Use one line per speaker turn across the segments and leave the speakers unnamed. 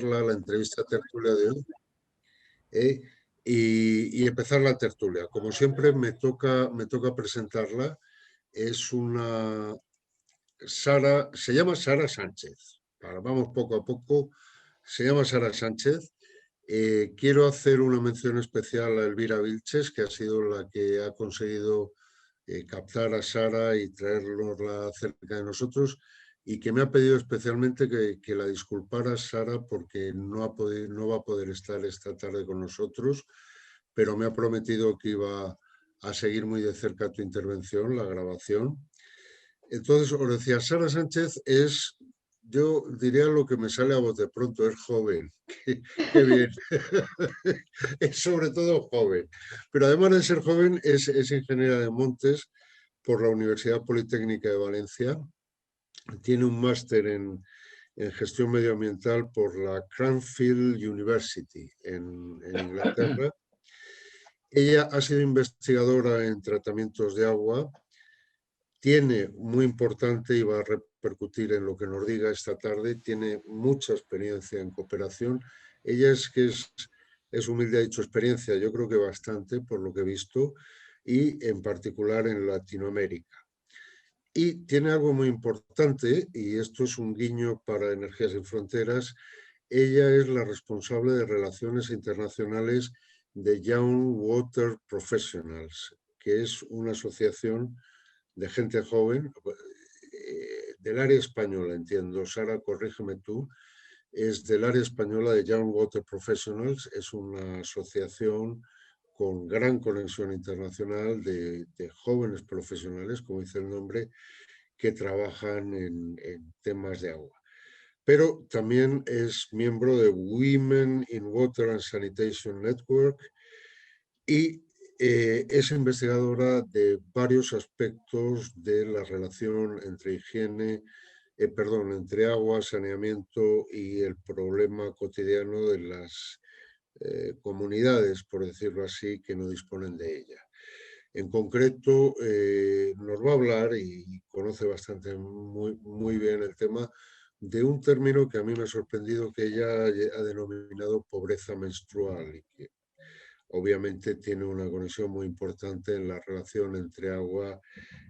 la entrevista tertulia de hoy ¿eh? Y empezar la tertulia. Como siempre, me toca presentarla. Es una Sara, se llama Sara Sánchez. Vamos poco a poco. Se llama Sara Sánchez. Quiero hacer una mención especial a Elvira Vilches, que ha sido la que ha conseguido captar a Sara y traerla cerca de nosotros, y que me ha pedido especialmente que la disculpara, Sara, porque no va a poder estar esta tarde con nosotros, pero me ha prometido que iba a seguir muy de cerca tu intervención, la grabación. Entonces, os decía, Sara Sánchez es, yo diría lo que me sale a voz de pronto, es joven. Qué bien. Es sobre todo joven. Pero además de ser joven, es ingeniera de montes por la Universidad Politécnica de Valencia. Tiene un máster en gestión medioambiental por la Cranfield University en Inglaterra. Ella ha sido investigadora en tratamientos de agua. Tiene, muy importante, y va a repercutir en lo que nos diga esta tarde, tiene mucha experiencia en cooperación. Ella es humilde, ha dicho experiencia, yo creo que bastante, por lo que he visto, y en particular en Latinoamérica. Y tiene algo muy importante, y esto es un guiño para Energías Sin Fronteras. Ella es la responsable de Relaciones Internacionales de Young Water Professionals, que es una asociación de gente joven, del área española, entiendo. Sara, corrígeme tú, es del área española de Young Water Professionals, es una asociación con gran conexión internacional de jóvenes profesionales, como dice el nombre, que trabajan en temas de agua. Pero también es miembro de Women in Water and Sanitation Network y es investigadora de varios aspectos de la relación entre entre agua, saneamiento y el problema cotidiano de las comunidades, por decirlo así, que no disponen de ella. En concreto, nos va a hablar, y conoce bastante muy bien el tema, de un término que a mí me ha sorprendido, que ella ha denominado pobreza menstrual, y que obviamente tiene una conexión muy importante en la relación entre agua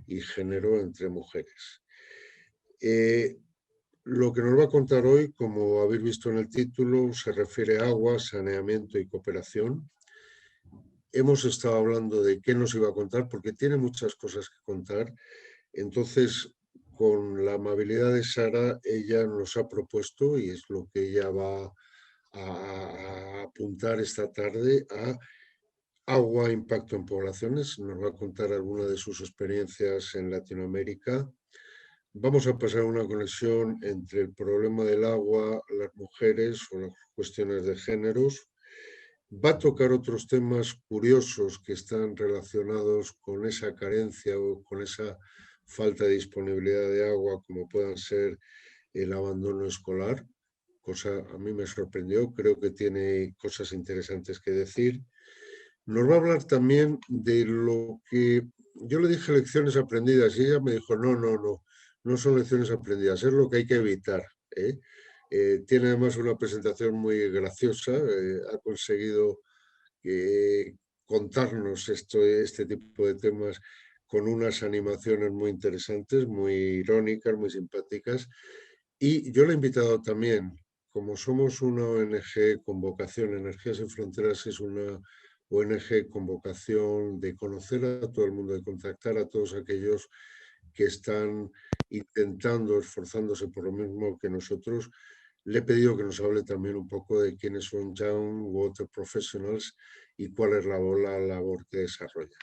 y género entre mujeres. Lo que nos va a contar hoy, como habéis visto en el título, se refiere a agua, saneamiento y cooperación. Hemos estado hablando de qué nos iba a contar, porque tiene muchas cosas que contar. Entonces, con la amabilidad de Sara, ella nos ha propuesto, y es lo que ella va a apuntar esta tarde, a agua, impacto en poblaciones. Nos va a contar alguna de sus experiencias en Latinoamérica. Vamos a pasar una conexión entre el problema del agua, las mujeres o las cuestiones de géneros. Va a tocar otros temas curiosos que están relacionados con esa carencia o con esa falta de disponibilidad de agua, como puedan ser el abandono escolar. Cosa a mí me sorprendió, creo que tiene cosas interesantes que decir. Nos va a hablar también de lo que yo le dije, lecciones aprendidas, y ella me dijo, no son lecciones aprendidas, es lo que hay que evitar. Tiene además una presentación muy graciosa, ha conseguido contarnos este tipo de temas con unas animaciones muy interesantes, muy irónicas, muy simpáticas. Y yo le he invitado también, como somos una ONG con vocación, Energías Sin Fronteras es una ONG con vocación de conocer a todo el mundo, de contactar a todos aquellos que están intentando, esforzándose por lo mismo que nosotros. Le he pedido que nos hable también un poco de quiénes son Young Water Professionals y cuál es la labor que desarrolla.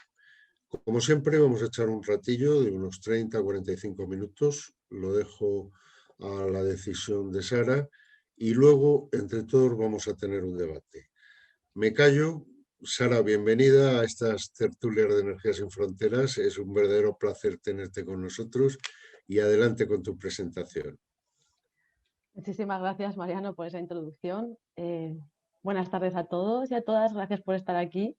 Como siempre, vamos a echar un ratillo de unos 30 a 45 minutos. Lo dejo a la decisión de Sara y luego, entre todos, vamos a tener un debate. Me callo. Sara, bienvenida a estas tertulias de Energías Sin Fronteras. Es un verdadero placer tenerte con nosotros y adelante con tu presentación.
Muchísimas gracias, Mariano, por esa introducción. Buenas tardes a todos y a todas. Gracias por estar aquí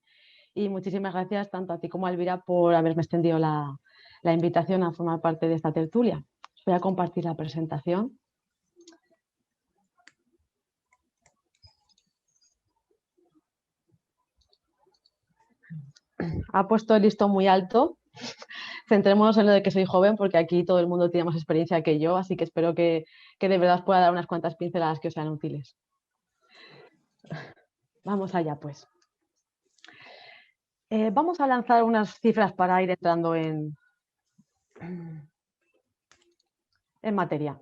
y muchísimas gracias tanto a ti como a Elvira por haberme extendido la invitación a formar parte de esta tertulia. Voy a compartir la presentación. ha puesto el listón muy alto. Centrémonos en lo de que soy joven, porque aquí todo el mundo tiene más experiencia que yo, así que espero que de verdad os pueda dar unas cuantas pinceladas que os sean útiles. Vamos allá, pues. Vamos a lanzar unas cifras para ir entrando en materia.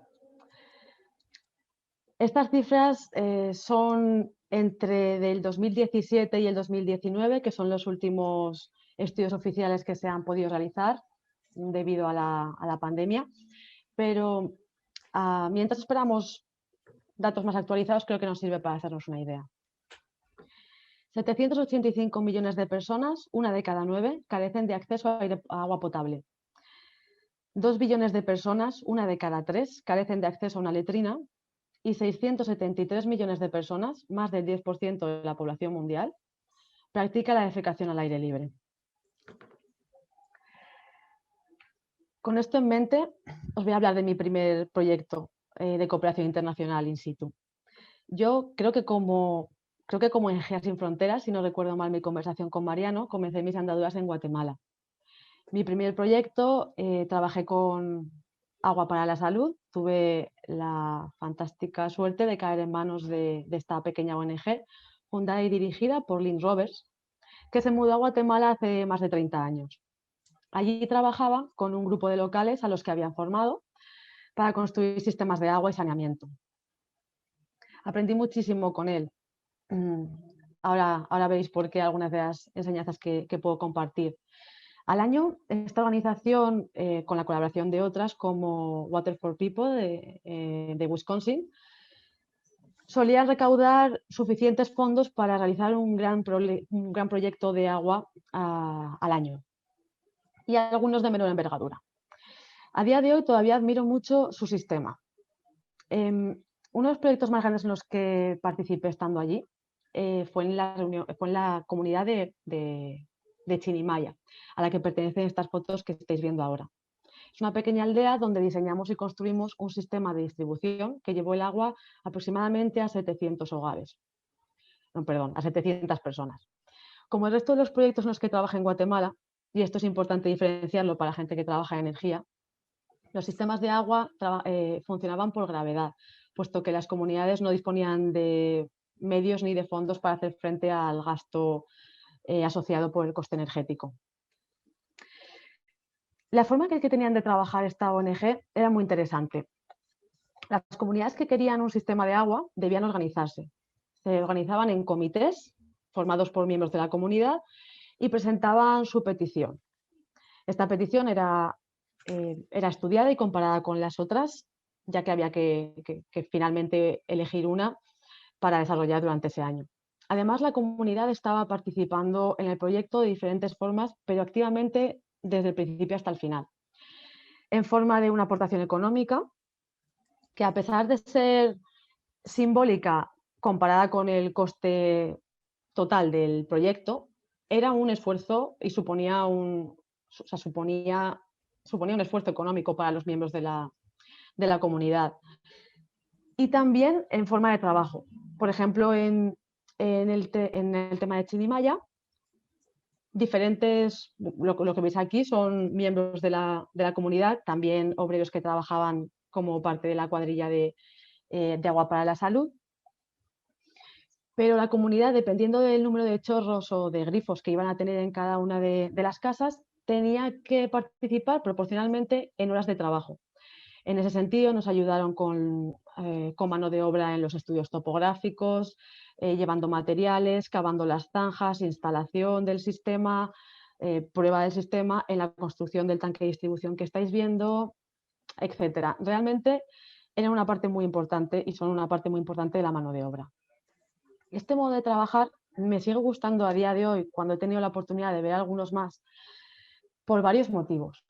Estas cifras son entre del 2017 y el 2019, que son los últimos estudios oficiales que se han podido realizar debido a la pandemia. Pero mientras esperamos datos más actualizados, creo que nos sirve para hacernos una idea. 785 millones de personas, una de cada 9, carecen de acceso a agua potable. 2 billones de personas, una de cada 3, carecen de acceso a una letrina. Y 673 millones de personas, más del 10% de la población mundial, practica la defecación al aire libre. Con esto en mente, os voy a hablar de mi primer proyecto de cooperación internacional in situ. Yo creo que como en GEA Sin Fronteras, si no recuerdo mal mi conversación con Mariano, comencé mis andaduras en Guatemala. Mi primer proyecto, trabajé con Agua para la Salud. Tuve la fantástica suerte de caer en manos de esta pequeña ONG, fundada y dirigida por Lynn Roberts, que se mudó a Guatemala hace más de 30 años. Allí trabajaba con un grupo de locales a los que habían formado para construir sistemas de agua y saneamiento. Aprendí muchísimo con él. Ahora veis por qué algunas de las enseñanzas que puedo compartir. Al año, esta organización, con la colaboración de otras como Water for People de Wisconsin, solía recaudar suficientes fondos para realizar un gran proyecto de agua al año, y algunos de menor envergadura. A día de hoy todavía admiro mucho su sistema. Uno de los proyectos más grandes en los que participé estando allí fue en la comunidad de Chinimaya, a la que pertenecen estas fotos que estáis viendo ahora. Es una pequeña aldea donde diseñamos y construimos un sistema de distribución que llevó el agua aproximadamente a 700 hogares. No, perdón, a 700 personas. Como el resto de los proyectos en los que trabaja en Guatemala, y esto es importante diferenciarlo para la gente que trabaja en energía, los sistemas de agua funcionaban por gravedad, puesto que las comunidades no disponían de medios ni de fondos para hacer frente al gasto asociado por el coste energético. La forma que tenían de trabajar esta ONG era muy interesante. Las comunidades que querían un sistema de agua debían organizarse. Se organizaban en comités formados por miembros de la comunidad y presentaban su petición. Esta petición era estudiada y comparada con las otras, ya que había que finalmente elegir una para desarrollar durante ese año. Además, la comunidad estaba participando en el proyecto de diferentes formas, pero activamente desde el principio hasta el final. En forma de una aportación económica, que a pesar de ser simbólica comparada con el coste total del proyecto, era un esfuerzo y suponía un esfuerzo económico para los miembros de la comunidad. Y también en forma de trabajo. Por ejemplo, en el tema de Chinimaya, lo que veis aquí son miembros de la comunidad, también obreros que trabajaban como parte de la cuadrilla de Agua para la Salud. Pero la comunidad, dependiendo del número de chorros o de grifos que iban a tener en cada una de las casas, tenía que participar proporcionalmente en horas de trabajo. En ese sentido, nos ayudaron con mano de obra en los estudios topográficos, llevando materiales, cavando las zanjas, instalación del sistema, prueba del sistema, en la construcción del tanque de distribución que estáis viendo, etc. Realmente era una parte muy importante y son una parte muy importante de la mano de obra. Este modo de trabajar me sigue gustando a día de hoy, cuando he tenido la oportunidad de ver algunos más, por varios motivos.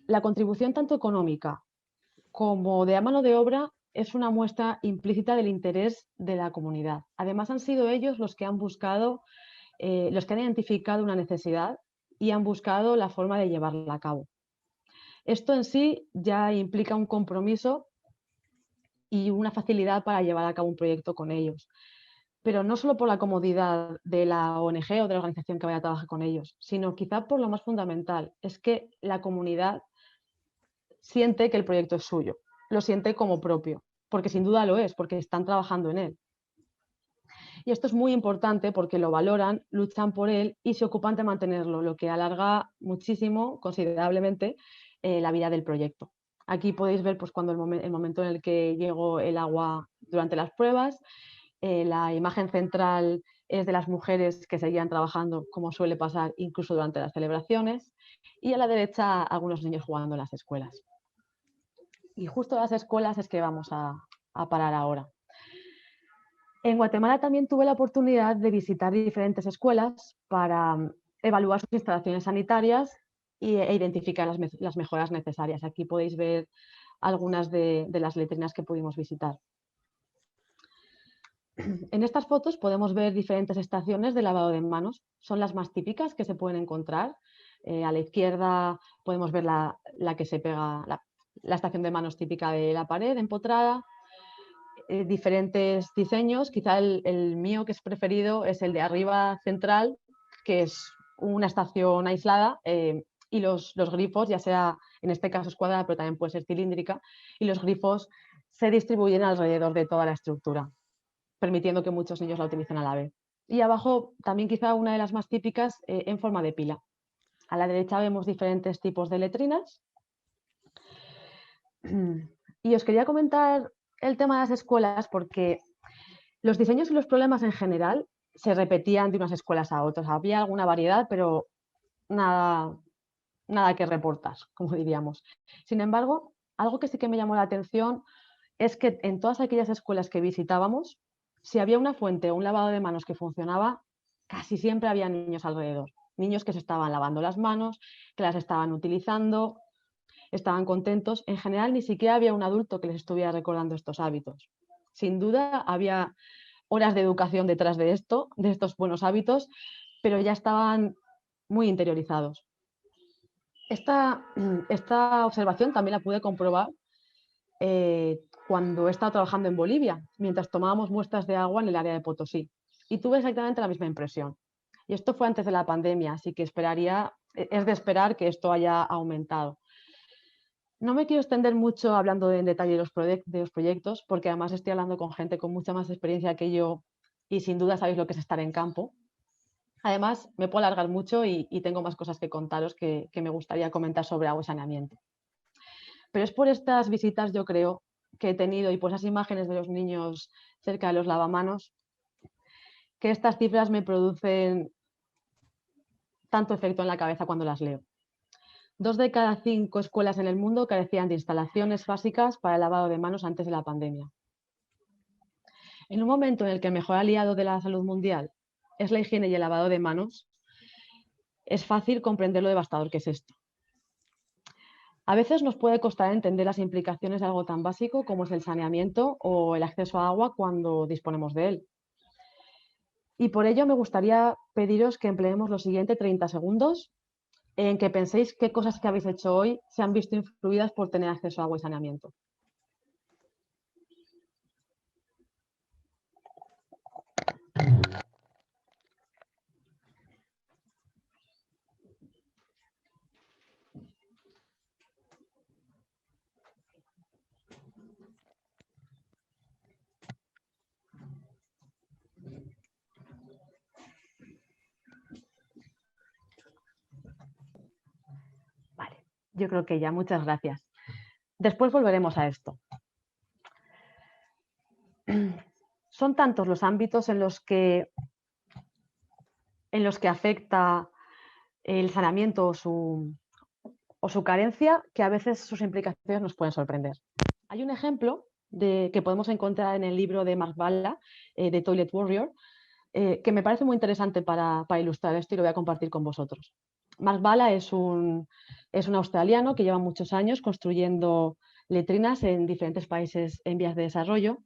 La contribución tanto económica como de mano de obra es una muestra implícita del interés de la comunidad. Además, han sido ellos los que han buscado, los que han identificado una necesidad y han buscado la forma de llevarla a cabo. Esto en sí ya implica un compromiso y una facilidad para llevar a cabo un proyecto con ellos. pero no solo por la comodidad de la ONG o de la organización que vaya a trabajar con ellos, sino quizá por lo más fundamental, es que la comunidad siente que el proyecto es suyo, lo siente como propio, porque sin duda lo es, porque están trabajando en él. Y esto es muy importante porque lo valoran, luchan por él y se ocupan de mantenerlo, lo que alarga muchísimo, considerablemente, la vida del proyecto. Aquí podéis ver pues, cuando el momento en el que llegó el agua durante las pruebas. La imagen central es de las mujeres que seguían trabajando, como suele pasar incluso durante las celebraciones. Y a la derecha, algunos niños jugando en las escuelas. Y justo a las escuelas es que vamos a parar ahora. En Guatemala también tuve la oportunidad de visitar diferentes escuelas para evaluar sus instalaciones sanitarias e identificar las mejoras necesarias. Aquí podéis ver algunas de las letrinas que pudimos visitar. En estas fotos podemos ver diferentes estaciones de lavado de manos. Son las más típicas que se pueden encontrar. A la izquierda podemos ver la que se pega, la estación de manos típica de la pared empotrada. Diferentes diseños, quizá el mío que es preferido es el de arriba central, que es una estación aislada y los grifos, ya sea en este caso es cuadrada, pero también puede ser cilíndrica, y los grifos se distribuyen alrededor de toda la estructura, permitiendo que muchos niños la utilicen a la vez. Y abajo también quizá una de las más típicas en forma de pila. A la derecha vemos diferentes tipos de letrinas. Y os quería comentar el tema de las escuelas porque los diseños y los problemas en general se repetían de unas escuelas a otras. Había alguna variedad, pero nada, nada que reportar, como diríamos. Sin embargo, algo que sí que me llamó la atención es que en todas aquellas escuelas que visitábamos, si había una fuente o un lavado de manos que funcionaba, casi siempre había niños alrededor. Niños que se estaban lavando las manos, que las estaban utilizando, estaban contentos. En general, ni siquiera había un adulto que les estuviera recordando estos hábitos. Sin duda, había horas de educación detrás de esto, de estos buenos hábitos, pero ya estaban muy interiorizados. Esta observación también la pude comprobar cuando he estado trabajando en Bolivia, mientras tomábamos muestras de agua en el área de Potosí. Y tuve exactamente la misma impresión. Y esto fue antes de la pandemia, así que es de esperar que esto haya aumentado. No me quiero extender mucho hablando en detalle de los proyectos, porque además estoy hablando con gente con mucha más experiencia que yo y sin duda sabéis lo que es estar en campo. Además, me puedo alargar mucho y tengo más cosas que contaros que me gustaría comentar sobre agua y saneamiento. Pero es por estas visitas, yo creo, que he tenido y por esas imágenes de los niños cerca de los lavamanos, que estas cifras me producen tanto efecto en la cabeza cuando las leo. 2 de cada 5 escuelas en el mundo carecían de instalaciones básicas para el lavado de manos antes de la pandemia. En un momento en el que el mejor aliado de la salud mundial es la higiene y el lavado de manos, es fácil comprender lo devastador que es esto. A veces nos puede costar entender las implicaciones de algo tan básico como es el saneamiento o el acceso a agua cuando disponemos de él. Y por ello me gustaría pediros que empleemos los siguientes 30 segundos en que penséis qué cosas que habéis hecho hoy se han visto influidas por tener acceso a agua y saneamiento. Vale, yo creo que ya, muchas gracias. Después volveremos a esto. Son tantos los ámbitos en los que afecta el saneamiento o su carencia que a veces sus implicaciones nos pueden sorprender. Hay un ejemplo que podemos encontrar en el libro de Mark Balla, de Toilet Warrior, que me parece muy interesante para ilustrar esto y lo voy a compartir con vosotros. Mark Balla es un australiano que lleva muchos años construyendo letrinas en diferentes países en vías de desarrollo,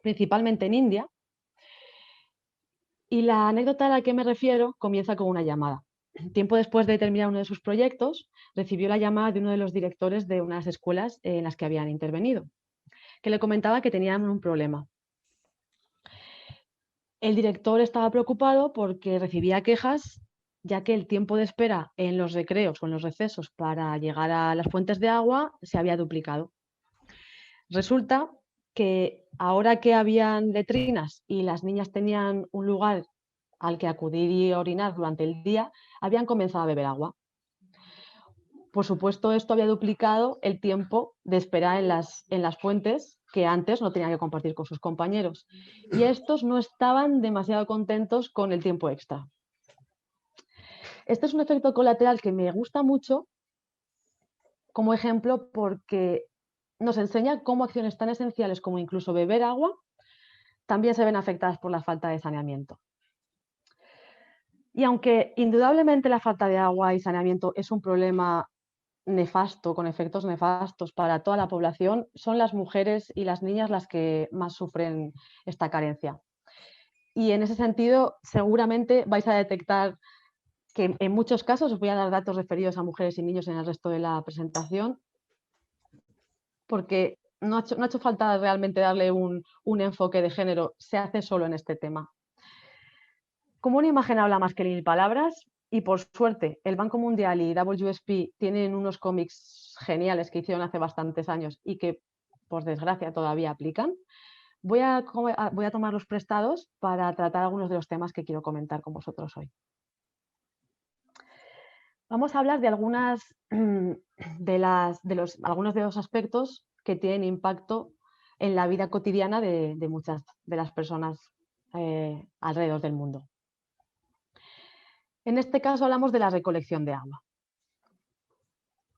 principalmente en India. Y la anécdota a la que me refiero comienza con una llamada. Tiempo después de terminar uno de sus proyectos, recibió la llamada de uno de los directores de unas escuelas en las que habían intervenido, que le comentaba que tenían un problema. El director estaba preocupado porque recibía quejas, ya que el tiempo de espera en los recreos o en los recesos para llegar a las fuentes de agua se había duplicado. Resulta que ahora que habían letrinas y las niñas tenían un lugar al que acudir y orinar durante el día, habían comenzado a beber agua. Por supuesto, esto había duplicado el tiempo de espera en las fuentes que antes no tenían que compartir con sus compañeros. Y estos no estaban demasiado contentos con el tiempo extra. Este es un efecto colateral que me gusta mucho como ejemplo porque nos enseña cómo acciones tan esenciales como incluso beber agua también se ven afectadas por la falta de saneamiento. Y aunque indudablemente la falta de agua y saneamiento es un problema nefasto, con efectos nefastos para toda la población, son las mujeres y las niñas las que más sufren esta carencia. Y en ese sentido, seguramente vais a detectar que en muchos casos, os voy a dar datos referidos a mujeres y niños en el resto de la presentación, porque no ha hecho falta realmente darle un enfoque de género, se hace solo en este tema. Como una imagen habla más que mil palabras, y por suerte el Banco Mundial y WSP tienen unos cómics geniales que hicieron hace bastantes años y que, por desgracia, todavía aplican, voy a tomarlos prestados para tratar algunos de los temas que quiero comentar con vosotros hoy. Vamos a hablar de algunos de los aspectos que tienen impacto en la vida cotidiana de muchas de las personas alrededor del mundo. En este caso hablamos de la recolección de agua.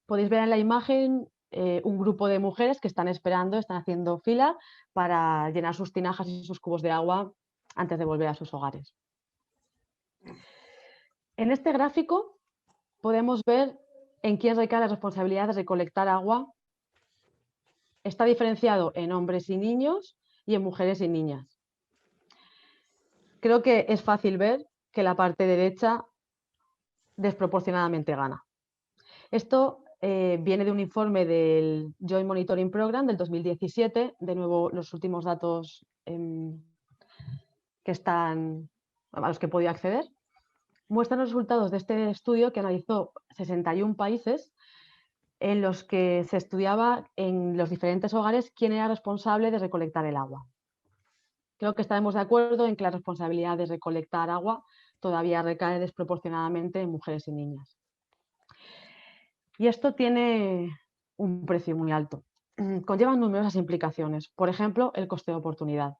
Podéis ver en la imagen un grupo de mujeres que están esperando, están haciendo fila para llenar sus tinajas y sus cubos de agua antes de volver a sus hogares. En este gráfico podemos ver en quién recae la responsabilidad de recolectar agua. Está diferenciado en hombres y niños y en mujeres y niñas. Creo que es fácil ver que la parte derecha desproporcionadamente gana. Esto viene de un informe del Joint Monitoring Program del 2017, de nuevo los últimos datos a los que he podido acceder. Muestran los resultados de este estudio que analizó 61 países en los que se estudiaba en los diferentes hogares quién era responsable de recolectar el agua. Creo que estaremos de acuerdo en que la responsabilidad de recolectar agua todavía recae desproporcionadamente en mujeres y niñas. Y esto tiene un precio muy alto. Conlleva numerosas implicaciones. Por ejemplo, el coste de oportunidad.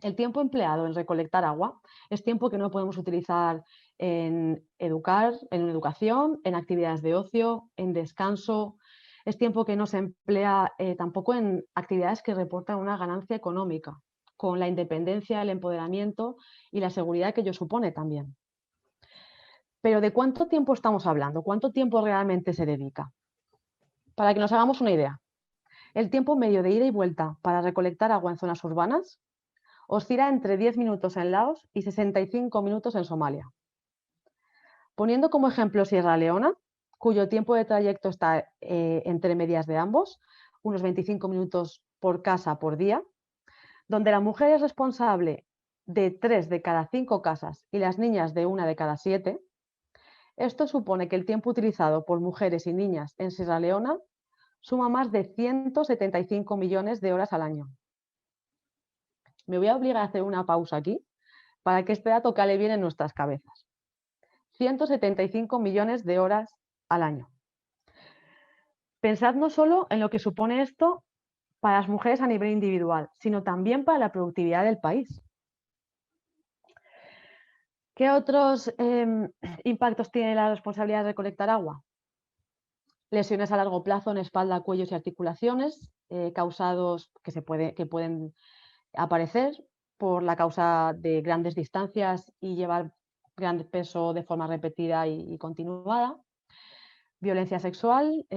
El tiempo empleado en recolectar agua es tiempo que no podemos utilizar en educar, en educación, en actividades de ocio, en descanso. Es tiempo que no se emplea tampoco en actividades que reportan una ganancia económica, con la independencia, el empoderamiento y la seguridad que ello supone también. Pero ¿de cuánto tiempo estamos hablando? ¿Cuánto tiempo realmente se dedica? Para que nos hagamos una idea, el tiempo medio de ida y vuelta para recolectar agua en zonas urbanas oscila entre 10 minutos en Laos y 65 minutos en Somalia. Poniendo como ejemplo Sierra Leona, cuyo tiempo de trayecto está entre medias de ambos, unos 25 minutos por casa por día, donde la mujer es responsable de 3 de cada 5 casas y las niñas de 1 de cada 7, esto supone que el tiempo utilizado por mujeres y niñas en Sierra Leona suma más de 175 millones de horas al año. Me voy a obligar a hacer una pausa aquí para que este dato cale bien en nuestras cabezas. 175 millones de horas al año. Pensad no solo en lo que supone esto para las mujeres a nivel individual, sino también para la productividad del país. ¿Qué otros impactos tiene la responsabilidad de recolectar agua? Lesiones a largo plazo en espalda, cuellos y articulaciones, causados que pueden aparecer por la causa de grandes distancias y llevar gran peso de forma repetida y continuada. Violencia sexual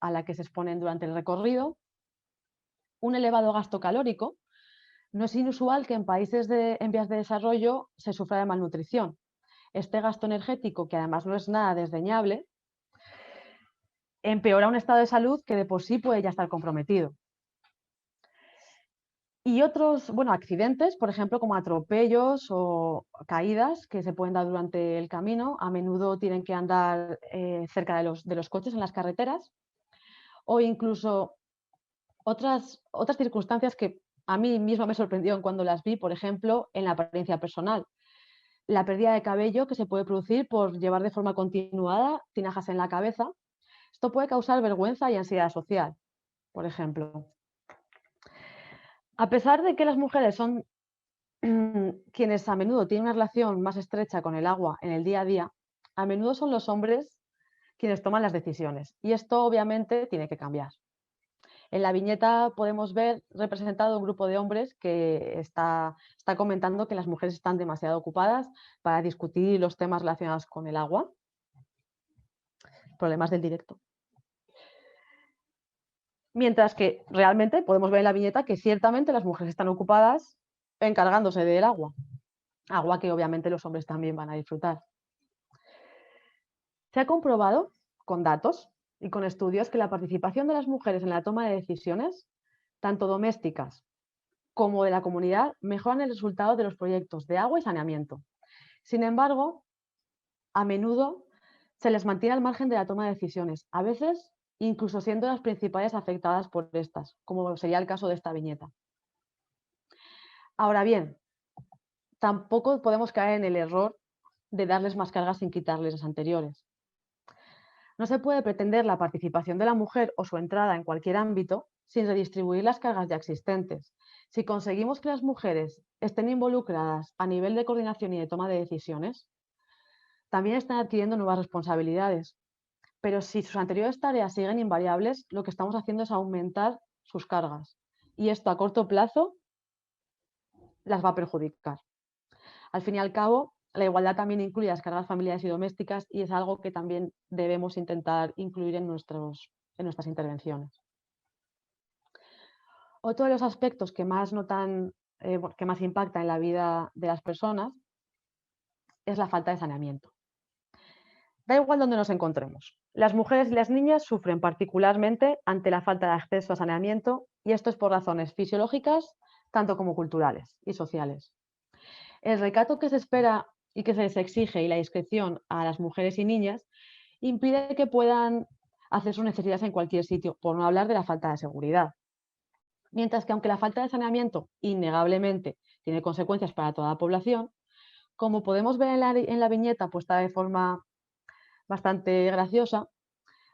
a la que se exponen durante el recorrido. Un elevado gasto calórico. No es inusual que en países en vías de desarrollo se sufra de malnutrición. Este gasto energético, que además no es nada desdeñable, empeora un estado de salud que de por sí puede ya estar comprometido. Y otros, bueno, accidentes, por ejemplo, como atropellos o caídas que se pueden dar durante el camino. A menudo tienen que andar cerca de los coches en las carreteras, o incluso otras circunstancias que a mí misma me sorprendieron cuando las vi, por ejemplo, en la apariencia personal. La pérdida de cabello que se puede producir por llevar de forma continuada tinajas en la cabeza. Esto puede causar vergüenza y ansiedad social, por ejemplo. A pesar de que las mujeres son quienes a menudo tienen una relación más estrecha con el agua en el día a día, a menudo son los hombres quienes toman las decisiones. Y esto obviamente tiene que cambiar. En la viñeta podemos ver representado un grupo de hombres que está comentando que las mujeres están demasiado ocupadas para discutir los temas relacionados con el agua, problemas del directo. Mientras que realmente podemos ver en la viñeta que ciertamente las mujeres están ocupadas encargándose del agua, agua que obviamente los hombres también van a disfrutar. Se ha comprobado con datos y con estudios que la participación de las mujeres en la toma de decisiones, tanto domésticas como de la comunidad, mejoran el resultado de los proyectos de agua y saneamiento. Sin embargo, a menudo se les mantiene al margen de la toma de decisiones, a veces incluso siendo las principales afectadas por estas, como sería el caso de esta viñeta. Ahora bien, tampoco podemos caer en el error de darles más cargas sin quitarles las anteriores. No se puede pretender la participación de la mujer o su entrada en cualquier ámbito sin redistribuir las cargas ya existentes. Si conseguimos que las mujeres estén involucradas a nivel de coordinación y de toma de decisiones, también están adquiriendo nuevas responsabilidades. Pero si sus anteriores tareas siguen invariables, lo que estamos haciendo es aumentar sus cargas. Y esto a corto plazo las va a perjudicar. Al fin y al cabo, la igualdad también incluye las cargas familiares y domésticas y es algo que también debemos intentar incluir en nuestras intervenciones. Otro de los aspectos que más que más impacta en la vida de las personas es la falta de saneamiento. Da igual donde nos encontremos. Las mujeres y las niñas sufren particularmente ante la falta de acceso a saneamiento y esto es por razones fisiológicas, tanto como culturales y sociales. El recato que se espera y que se les exige y la discreción a las mujeres y niñas impide que puedan hacer sus necesidades en cualquier sitio, por no hablar de la falta de seguridad. Mientras que aunque la falta de saneamiento innegablemente tiene consecuencias para toda la población, como podemos ver en la viñeta puesta de forma bastante graciosa,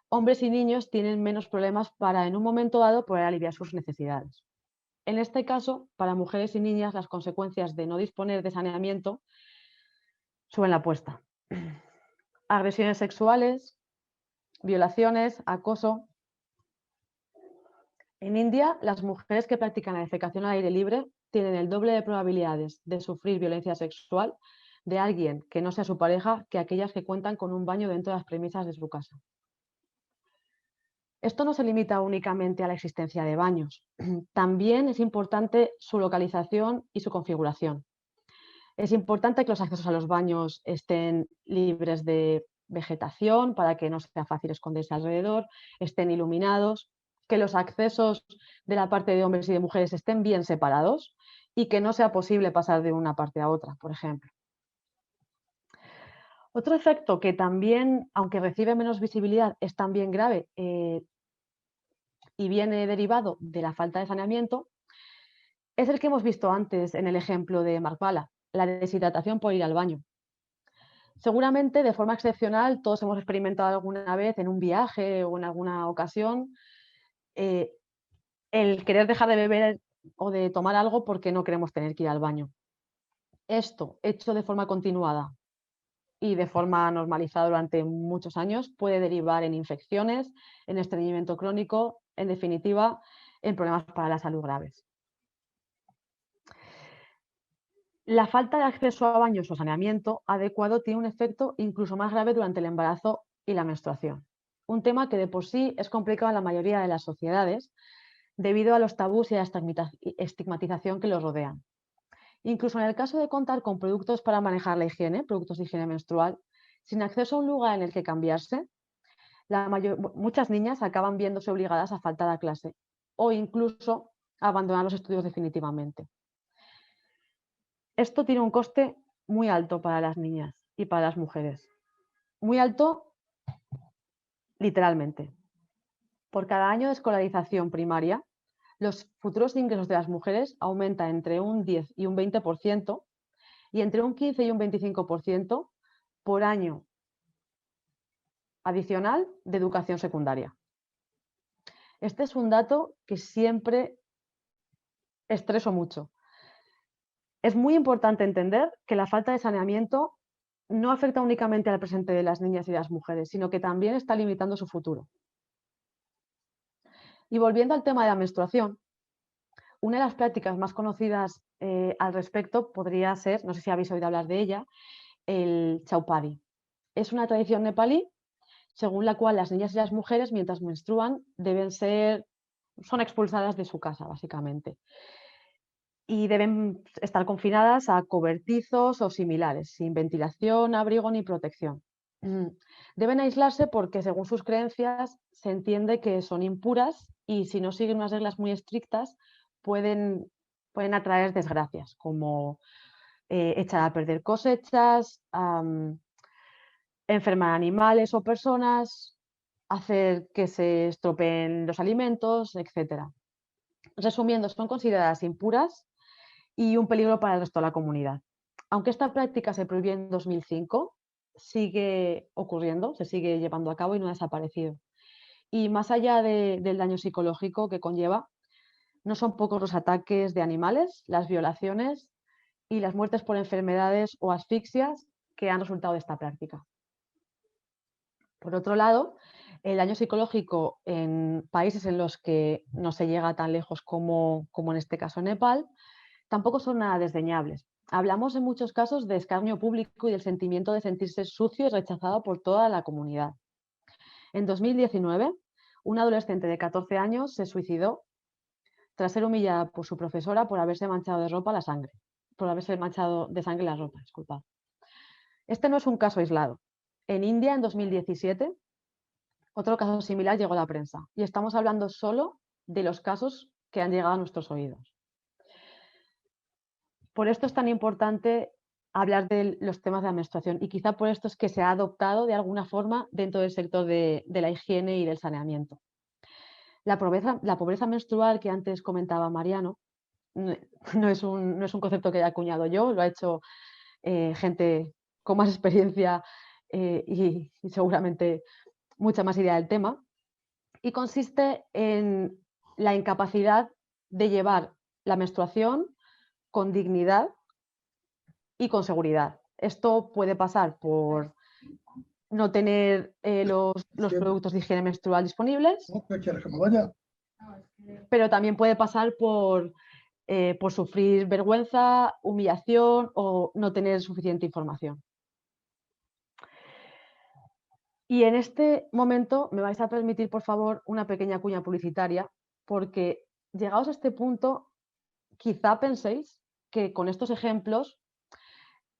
hombres y niños tienen menos problemas para en un momento dado poder aliviar sus necesidades. En este caso, para mujeres y niñas, las consecuencias de no disponer de saneamiento suben la apuesta. Agresiones sexuales, violaciones, acoso. En India, las mujeres que practican la defecación al aire libre tienen el doble de probabilidades de sufrir violencia sexual de alguien que no sea su pareja que aquellas que cuentan con un baño dentro de las premisas de su casa. Esto no se limita únicamente a la existencia de baños. También es importante su localización y su configuración. Es importante que los accesos a los baños estén libres de vegetación para que no sea fácil esconderse alrededor, estén iluminados, que los accesos de la parte de hombres y de mujeres estén bien separados y que no sea posible pasar de una parte a otra, por ejemplo. Otro efecto que también, aunque recibe menos visibilidad, es también grave y viene derivado de la falta de saneamiento, es el que hemos visto antes en el ejemplo de Marpala, la deshidratación por ir al baño. Seguramente, de forma excepcional, todos hemos experimentado alguna vez en un viaje o en alguna ocasión el querer dejar de beber o de tomar algo porque no queremos tener que ir al baño. Esto, hecho de forma continuada y de forma normalizada durante muchos años, puede derivar en infecciones, en estreñimiento crónico, en definitiva, en problemas para la salud graves. La falta de acceso a baños o saneamiento adecuado tiene un efecto incluso más grave durante el embarazo y la menstruación. Un tema que de por sí es complicado en la mayoría de las sociedades debido a los tabús y a la estigmatización que los rodean. Incluso en el caso de contar con productos para manejar la higiene, productos de higiene menstrual, sin acceso a un lugar en el que cambiarse, muchas niñas acaban viéndose obligadas a faltar a clase o incluso abandonar los estudios definitivamente. Esto tiene un coste muy alto para las niñas y para las mujeres. Muy alto, literalmente. Por cada año de escolarización primaria, los futuros ingresos de las mujeres aumentan entre un 10 y un 20% y entre un 15 y un 25% por año adicional de educación secundaria. Este es un dato que siempre estreso mucho. Es muy importante entender que la falta de saneamiento no afecta únicamente al presente de las niñas y las mujeres, sino que también está limitando su futuro. Y volviendo al tema de la menstruación, una de las prácticas más conocidas al respecto podría ser, no sé si habéis oído hablar de ella, el chaupadi. Es una tradición nepalí según la cual las niñas y las mujeres, mientras menstruan, son expulsadas de su casa, básicamente. Y deben estar confinadas a cobertizos o similares, sin ventilación, abrigo ni protección. Deben aislarse porque, según sus creencias, se entiende que son impuras y si no siguen unas reglas muy estrictas, pueden atraer desgracias, como echar a perder cosechas, enfermar animales o personas, hacer que se estropeen los alimentos, etc. Resumiendo, son consideradas impuras y un peligro para el resto de la comunidad. Aunque esta práctica se prohibió en 2005, sigue ocurriendo, se sigue llevando a cabo y no ha desaparecido. Y más allá del daño psicológico que conlleva, no son pocos los ataques de animales, las violaciones y las muertes por enfermedades o asfixias que han resultado de esta práctica. Por otro lado, el daño psicológico en países en los que no se llega tan lejos como en este caso Nepal, tampoco son nada desdeñables. Hablamos en muchos casos de escarnio público y del sentimiento de sentirse sucio y rechazado por toda la comunidad. En 2019, una adolescente de 14 años se suicidó tras ser humillada por su profesora por haberse manchado de ropa la sangre, por haberse manchado de sangre la ropa, disculpa. Este no es un caso aislado. En India, en 2017, otro caso similar llegó a la prensa y estamos hablando solo de los casos que han llegado a nuestros oídos. Por esto es tan importante hablar de los temas de la menstruación y quizá por esto es que se ha adoptado de alguna forma dentro del sector de la higiene y del saneamiento. La pobreza menstrual que antes comentaba Mariano no es un concepto que haya acuñado yo, lo ha hecho gente con más experiencia y seguramente mucha más idea del tema, y consiste en la incapacidad de llevar la menstruación con dignidad y con seguridad. Esto puede pasar por no tener los productos de higiene menstrual disponibles, pero también puede pasar por sufrir vergüenza, humillación o no tener suficiente información. Y en este momento me vais a permitir, por favor, una pequeña cuña publicitaria, porque llegados a este punto, quizá penséis que con estos ejemplos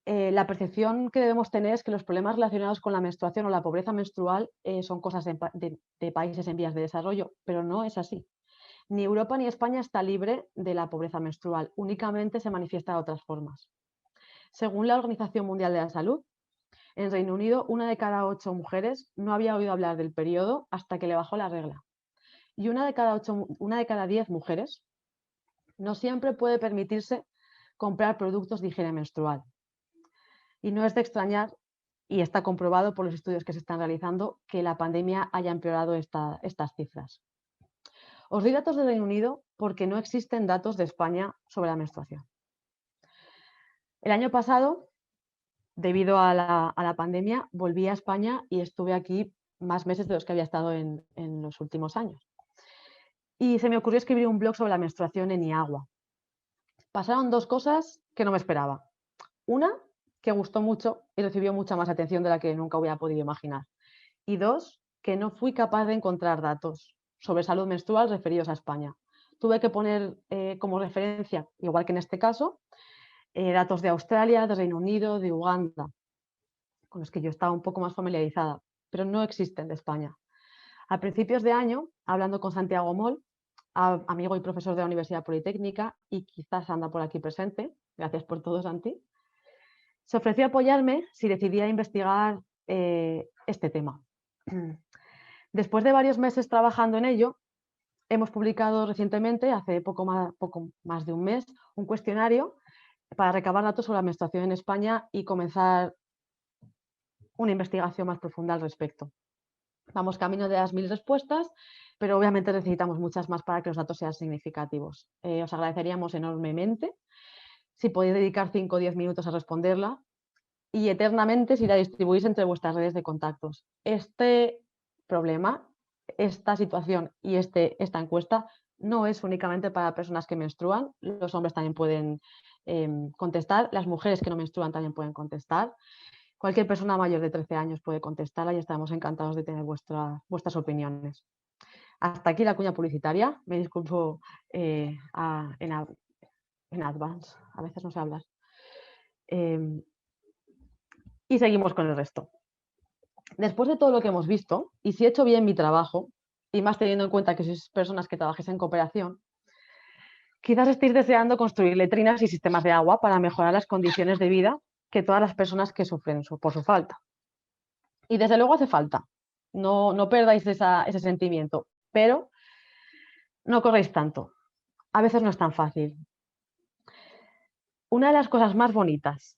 la percepción que debemos tener es que los problemas relacionados con la menstruación o la pobreza menstrual son cosas de países en vías de desarrollo, pero no es así. Ni Europa ni España está libre de la pobreza menstrual, únicamente se manifiesta de otras formas. Según la Organización Mundial de la Salud, en Reino Unido, 1 de cada 8 mujeres no había oído hablar del periodo hasta que le bajó la regla. Y 1 de cada 10 mujeres no siempre puede permitirse comprar productos de higiene menstrual. Y no es de extrañar, y está comprobado por los estudios que se están realizando, que la pandemia haya empeorado estas cifras. Os doy datos del Reino Unido porque no existen datos de España sobre la menstruación. El año pasado, debido a la pandemia, volví a España y estuve aquí más meses de los que había estado en los últimos años. Y se me ocurrió escribir un blog sobre la menstruación en Iagua. Pasaron dos cosas que no me esperaba. Una, que gustó mucho y recibió mucha más atención de la que nunca hubiera podido imaginar. Y dos, que no fui capaz de encontrar datos sobre salud menstrual referidos a España. Tuve que poner como referencia, igual que en este caso, datos de Australia, de Reino Unido, de Uganda, con los que yo estaba un poco más familiarizada, pero no existen de España. A principios de año, hablando con Santiago Moll, amigo y profesor de la Universidad Politécnica y quizás anda por aquí presente. Gracias por todo, Santi. Se ofreció a apoyarme si decidía investigar este tema. Después de varios meses trabajando en ello, hemos publicado recientemente, hace poco más de un mes, un cuestionario para recabar datos sobre la menstruación en España y comenzar una investigación más profunda al respecto. Vamos camino de las 1000 respuestas, pero obviamente necesitamos muchas más para que los datos sean significativos. Os agradeceríamos enormemente si podéis dedicar 5 o 10 minutos a responderla y eternamente si la distribuís entre vuestras redes de contactos. Este problema, esta situación y esta encuesta no es únicamente para personas que menstruan, los hombres también pueden contestar, las mujeres que no menstruan también pueden contestar. Cualquier persona mayor de 13 años puede contestarla y estaremos encantados de tener vuestras opiniones. Hasta aquí la cuña publicitaria. Me disculpo en advance, a veces no sé hablar. Y seguimos con el resto. Después de todo lo que hemos visto, y si he hecho bien mi trabajo, y más teniendo en cuenta que sois personas que trabajáis en cooperación, quizás estéis deseando construir letrinas y sistemas de agua para mejorar las condiciones de vida que todas las personas que sufren por su falta. Y desde luego hace falta. No perdáis ese sentimiento, pero no corréis tanto. A veces no es tan fácil. Una de las cosas más bonitas,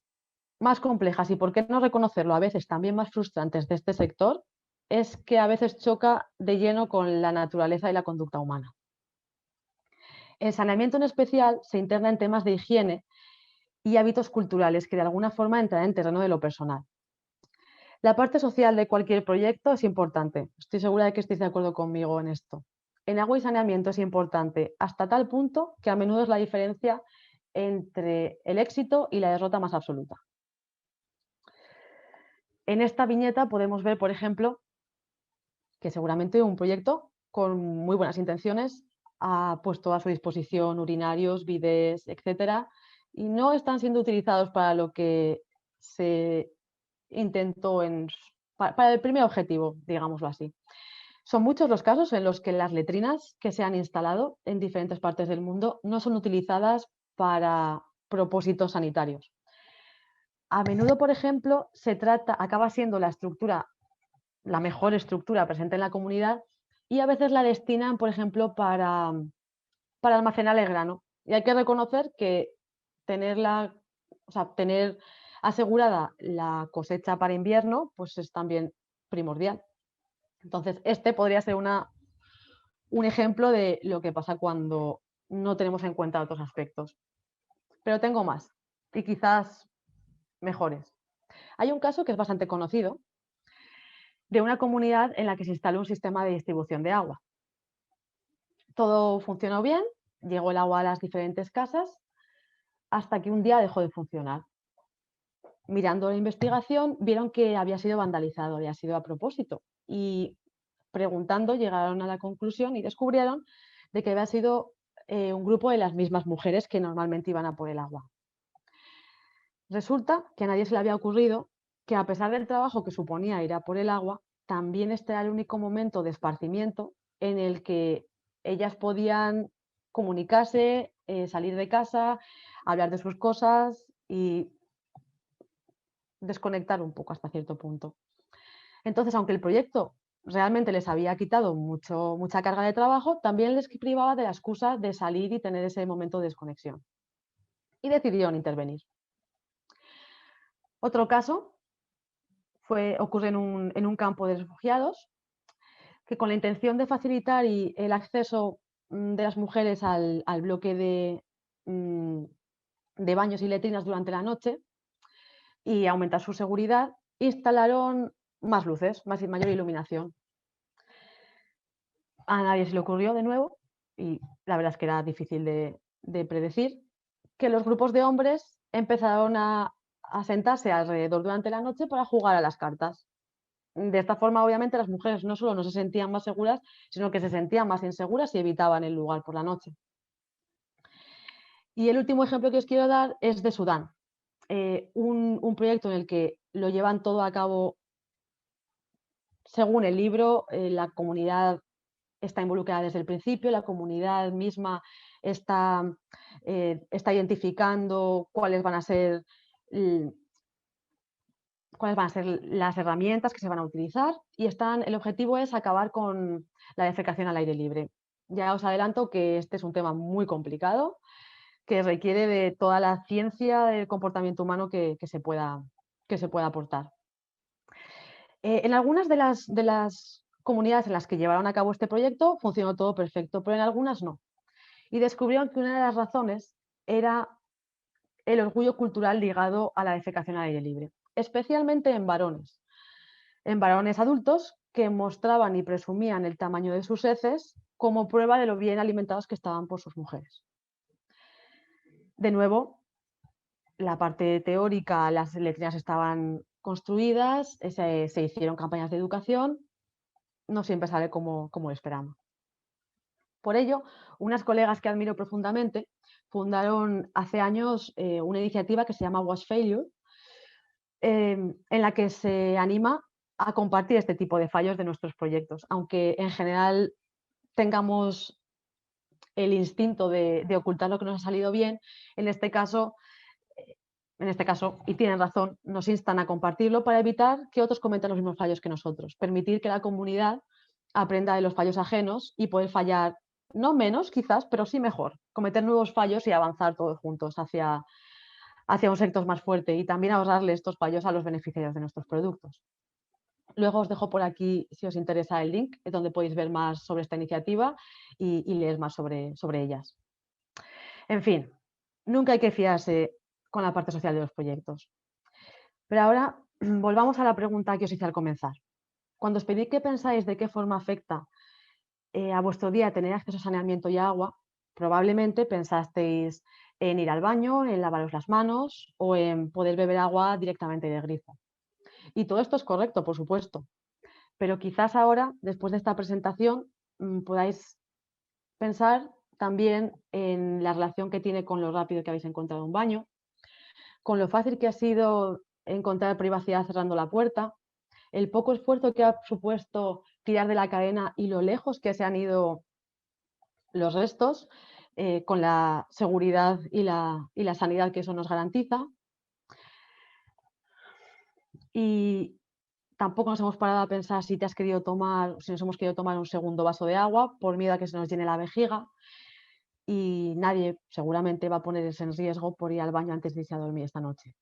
más complejas y, por qué no reconocerlo, a veces también más frustrantes de este sector, es que a veces choca de lleno con la naturaleza y la conducta humana. El saneamiento en especial se interna en temas de higiene y hábitos culturales que de alguna forma entran en terreno de lo personal. La parte social de cualquier proyecto es importante. Estoy segura de que estéis de acuerdo conmigo en esto. En agua y saneamiento es importante hasta tal punto que a menudo es la diferencia entre el éxito y la derrota más absoluta. En esta viñeta podemos ver, por ejemplo, que seguramente un proyecto con muy buenas intenciones ha puesto a su disposición urinarios, bidés, etcétera, y no están siendo utilizados para lo que se intentó para el primer objetivo, digámoslo así. Son muchos los casos en los que las letrinas que se han instalado en diferentes partes del mundo no son utilizadas para propósitos sanitarios. A menudo, por ejemplo, acaba siendo la mejor estructura presente en la comunidad y a veces la destinan, por ejemplo, para almacenar el grano. Y hay que reconocer que tener asegurada la cosecha para invierno, pues es también primordial. Entonces, este podría ser un ejemplo de lo que pasa cuando no tenemos en cuenta otros aspectos. Pero tengo más y quizás mejores. Hay un caso que es bastante conocido de una comunidad en la que se instaló un sistema de distribución de agua. Todo funcionó bien, llegó el agua a las diferentes casas hasta que un día dejó de funcionar. Mirando la investigación, vieron que había sido vandalizado, había sido a propósito. Y preguntando, llegaron a la conclusión y descubrieron de que había sido un grupo de las mismas mujeres que normalmente iban a por el agua. Resulta que a nadie se le había ocurrido que, a pesar del trabajo que suponía ir a por el agua, también este era el único momento de esparcimiento en el que ellas podían comunicarse, salir de casa, hablar de sus cosas y desconectar un poco hasta cierto punto. Entonces, aunque el proyecto realmente les había quitado mucha carga de trabajo, también les privaba de la excusa de salir y tener ese momento de desconexión. Y decidieron intervenir. Otro caso ocurre en un campo de refugiados, que con la intención de facilitar el acceso de las mujeres al bloque de baños y letrinas durante la noche y aumentar su seguridad, instalaron más luces, mayor iluminación. A nadie se le ocurrió de nuevo, y la verdad es que era difícil de predecir, que los grupos de hombres empezaron a sentarse alrededor durante la noche para jugar a las cartas. De esta forma, obviamente, las mujeres no solo no se sentían más seguras, sino que se sentían más inseguras y evitaban el lugar por la noche. Y el último ejemplo que os quiero dar es de Sudán, un proyecto en el que lo llevan todo a cabo según el libro, la comunidad está involucrada desde el principio, la comunidad misma está, está identificando cuáles van a ser las herramientas que se van a utilizar y el objetivo es acabar con la defecación al aire libre. Ya os adelanto que este es un tema muy complicado, que requiere de toda la ciencia del comportamiento humano que se pueda aportar. En algunas de las comunidades en las que llevaron a cabo este proyecto funcionó todo perfecto, pero en algunas no. Y descubrieron que una de las razones era el orgullo cultural ligado a la defecación al aire libre, especialmente en varones adultos que mostraban y presumían el tamaño de sus heces como prueba de lo bien alimentados que estaban por sus mujeres. De nuevo, la parte teórica, las letrinas estaban construidas, se hicieron campañas de educación, no siempre sale como lo esperamos. Por ello, unas colegas que admiro profundamente fundaron hace años una iniciativa que se llama Wash Failure, en la que se anima a compartir este tipo de fallos de nuestros proyectos, aunque en general tengamos el instinto de ocultar lo que nos ha salido bien, en este caso, y tienen razón, nos instan a compartirlo para evitar que otros cometan los mismos fallos que nosotros, permitir que la comunidad aprenda de los fallos ajenos y poder fallar, no menos quizás, pero sí mejor, cometer nuevos fallos y avanzar todos juntos hacia un sector más fuerte y también ahorrarle estos fallos a los beneficiarios de nuestros productos. Luego os dejo por aquí, si os interesa, el link donde podéis ver más sobre esta iniciativa y leer más sobre ellas. En fin, nunca hay que fiarse con la parte social de los proyectos. Pero ahora volvamos a la pregunta que os hice al comenzar. Cuando os pedí que pensáis de qué forma afecta a vuestro día tener acceso a saneamiento y agua, probablemente pensasteis en ir al baño, en lavaros las manos o en poder beber agua directamente del grifo. Y todo esto es correcto, por supuesto. Pero quizás ahora, después de esta presentación, podáis pensar también en la relación que tiene con lo rápido que habéis encontrado un baño, con lo fácil que ha sido encontrar privacidad cerrando la puerta, el poco esfuerzo que ha supuesto tirar de la cadena y lo lejos que se han ido los restos, con la seguridad y la sanidad que eso nos garantiza. Y tampoco nos hemos parado a pensar si nos hemos querido tomar un segundo vaso de agua por miedo a que se nos llene la vejiga. Y nadie seguramente va a ponerse en riesgo por ir al baño antes de irse a dormir esta noche.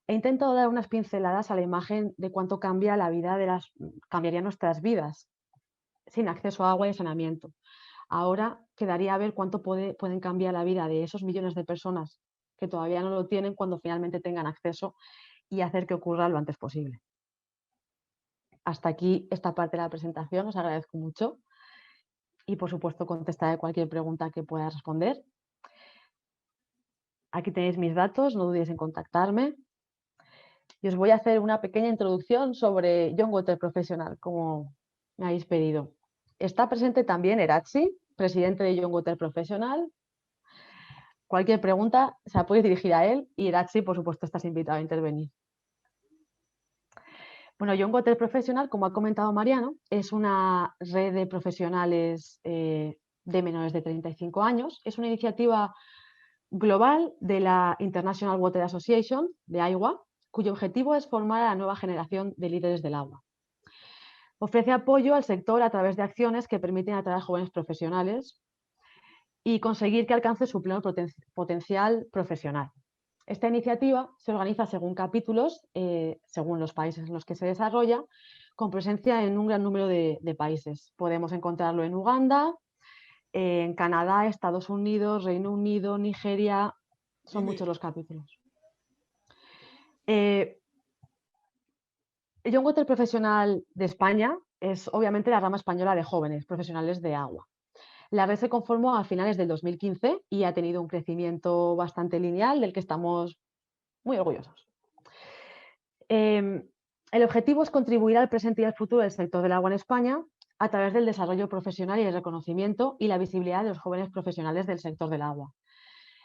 He intentado dar unas pinceladas a la imagen de cuánto cambiaría nuestras vidas sin acceso a agua y saneamiento. Ahora quedaría a ver cuánto pueden cambiar la vida de esos millones de personas que todavía no lo tienen cuando finalmente tengan acceso y hacer que ocurra lo antes posible. Hasta aquí esta parte de la presentación, os agradezco mucho y por supuesto contestaré cualquier pregunta que pueda responder. Aquí tenéis mis datos, no dudéis en contactarme. Y os voy a hacer una pequeña introducción sobre Young Water Professional, como me habéis pedido. Está presente también Eratzi, presidente de Young Water Professional. Cualquier pregunta se la podéis dirigir a él y Eratzi, por supuesto, estás invitado a intervenir. Bueno, Young Water Professional, como ha comentado Mariano, es una red de profesionales de menores de 35 años. Es una iniciativa global de la International Water Association, de IWA, cuyo objetivo es formar a la nueva generación de líderes del agua. Ofrece apoyo al sector a través de acciones que permiten atraer a jóvenes profesionales y conseguir que alcance su pleno potencial profesional. Esta iniciativa se organiza según capítulos, según los países en los que se desarrolla, con presencia en un gran número de países. Podemos encontrarlo en Uganda, en Canadá, Estados Unidos, Reino Unido, Nigeria, son muchos los capítulos. El Young Water Professional de España es obviamente la rama española de jóvenes profesionales de agua. La red se conformó a finales del 2015 y ha tenido un crecimiento bastante lineal del que estamos muy orgullosos. El objetivo es contribuir al presente y al futuro del sector del agua en España a través del desarrollo profesional y el reconocimiento y la visibilidad de los jóvenes profesionales del sector del agua.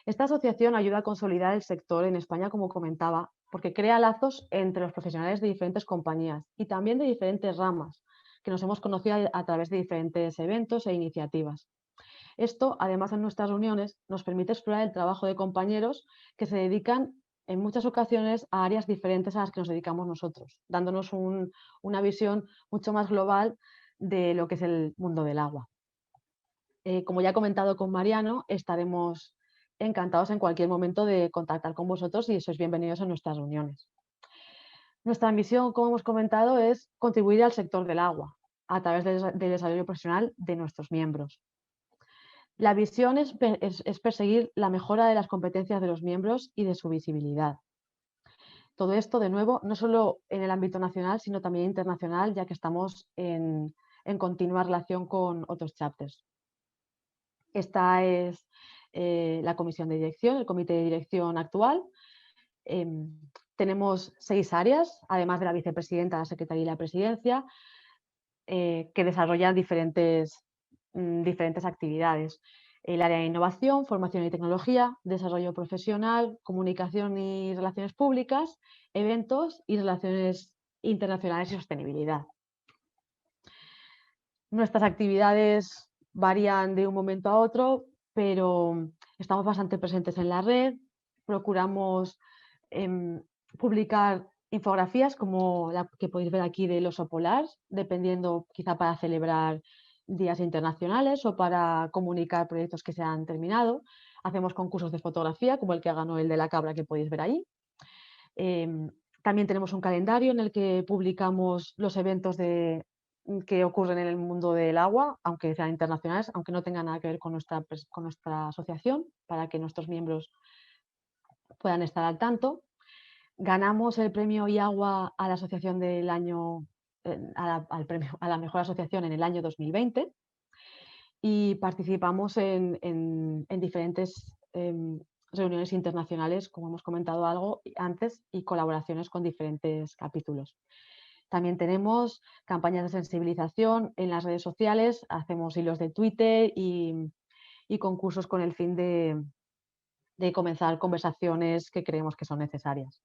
Esta asociación ayuda a consolidar el sector en España, como comentaba, porque crea lazos entre los profesionales de diferentes compañías y también de diferentes ramas, que nos hemos conocido a través de diferentes eventos e iniciativas. Esto, además, en nuestras reuniones nos permite explorar el trabajo de compañeros que se dedican en muchas ocasiones a áreas diferentes a las que nos dedicamos nosotros, dándonos una visión mucho más global de lo que es el mundo del agua. Como ya he comentado con Mariano, estaremos encantados en cualquier momento de contactar con vosotros y sois bienvenidos a nuestras reuniones. Nuestra misión, como hemos comentado, es contribuir al sector del agua a través del desarrollo profesional de nuestros miembros. La visión es perseguir la mejora de las competencias de los miembros y de su visibilidad. Todo esto, de nuevo, no solo en el ámbito nacional, sino también internacional, ya que estamos en continua relación con otros chapters. Esta es la comisión de dirección, el comité de dirección actual. Tenemos 6 áreas, además de la vicepresidenta, la secretaria y la presidencia, que desarrollan diferentes actividades. El área de innovación, formación y tecnología, desarrollo profesional, comunicación y relaciones públicas, eventos y relaciones internacionales y sostenibilidad. Nuestras actividades varían de un momento a otro, pero estamos bastante presentes en la red, procuramos publicar infografías como la que podéis ver aquí del oso polar, dependiendo quizá para celebrar días internacionales o para comunicar proyectos que se han terminado. Hacemos concursos de fotografía como el que ganó el de la cabra que podéis ver ahí. También tenemos un calendario en el que publicamos los eventos que ocurren en el mundo del agua, aunque sean internacionales, aunque no tengan nada que ver con nuestra asociación, para que nuestros miembros puedan estar al tanto. Ganamos el premio IAGUA a la asociación del año, a la mejor asociación en el año 2020 y participamos en diferentes reuniones internacionales, como hemos comentado algo antes, y colaboraciones con diferentes capítulos. También tenemos campañas de sensibilización en las redes sociales, hacemos hilos de Twitter y concursos con el fin de comenzar conversaciones que creemos que son necesarias.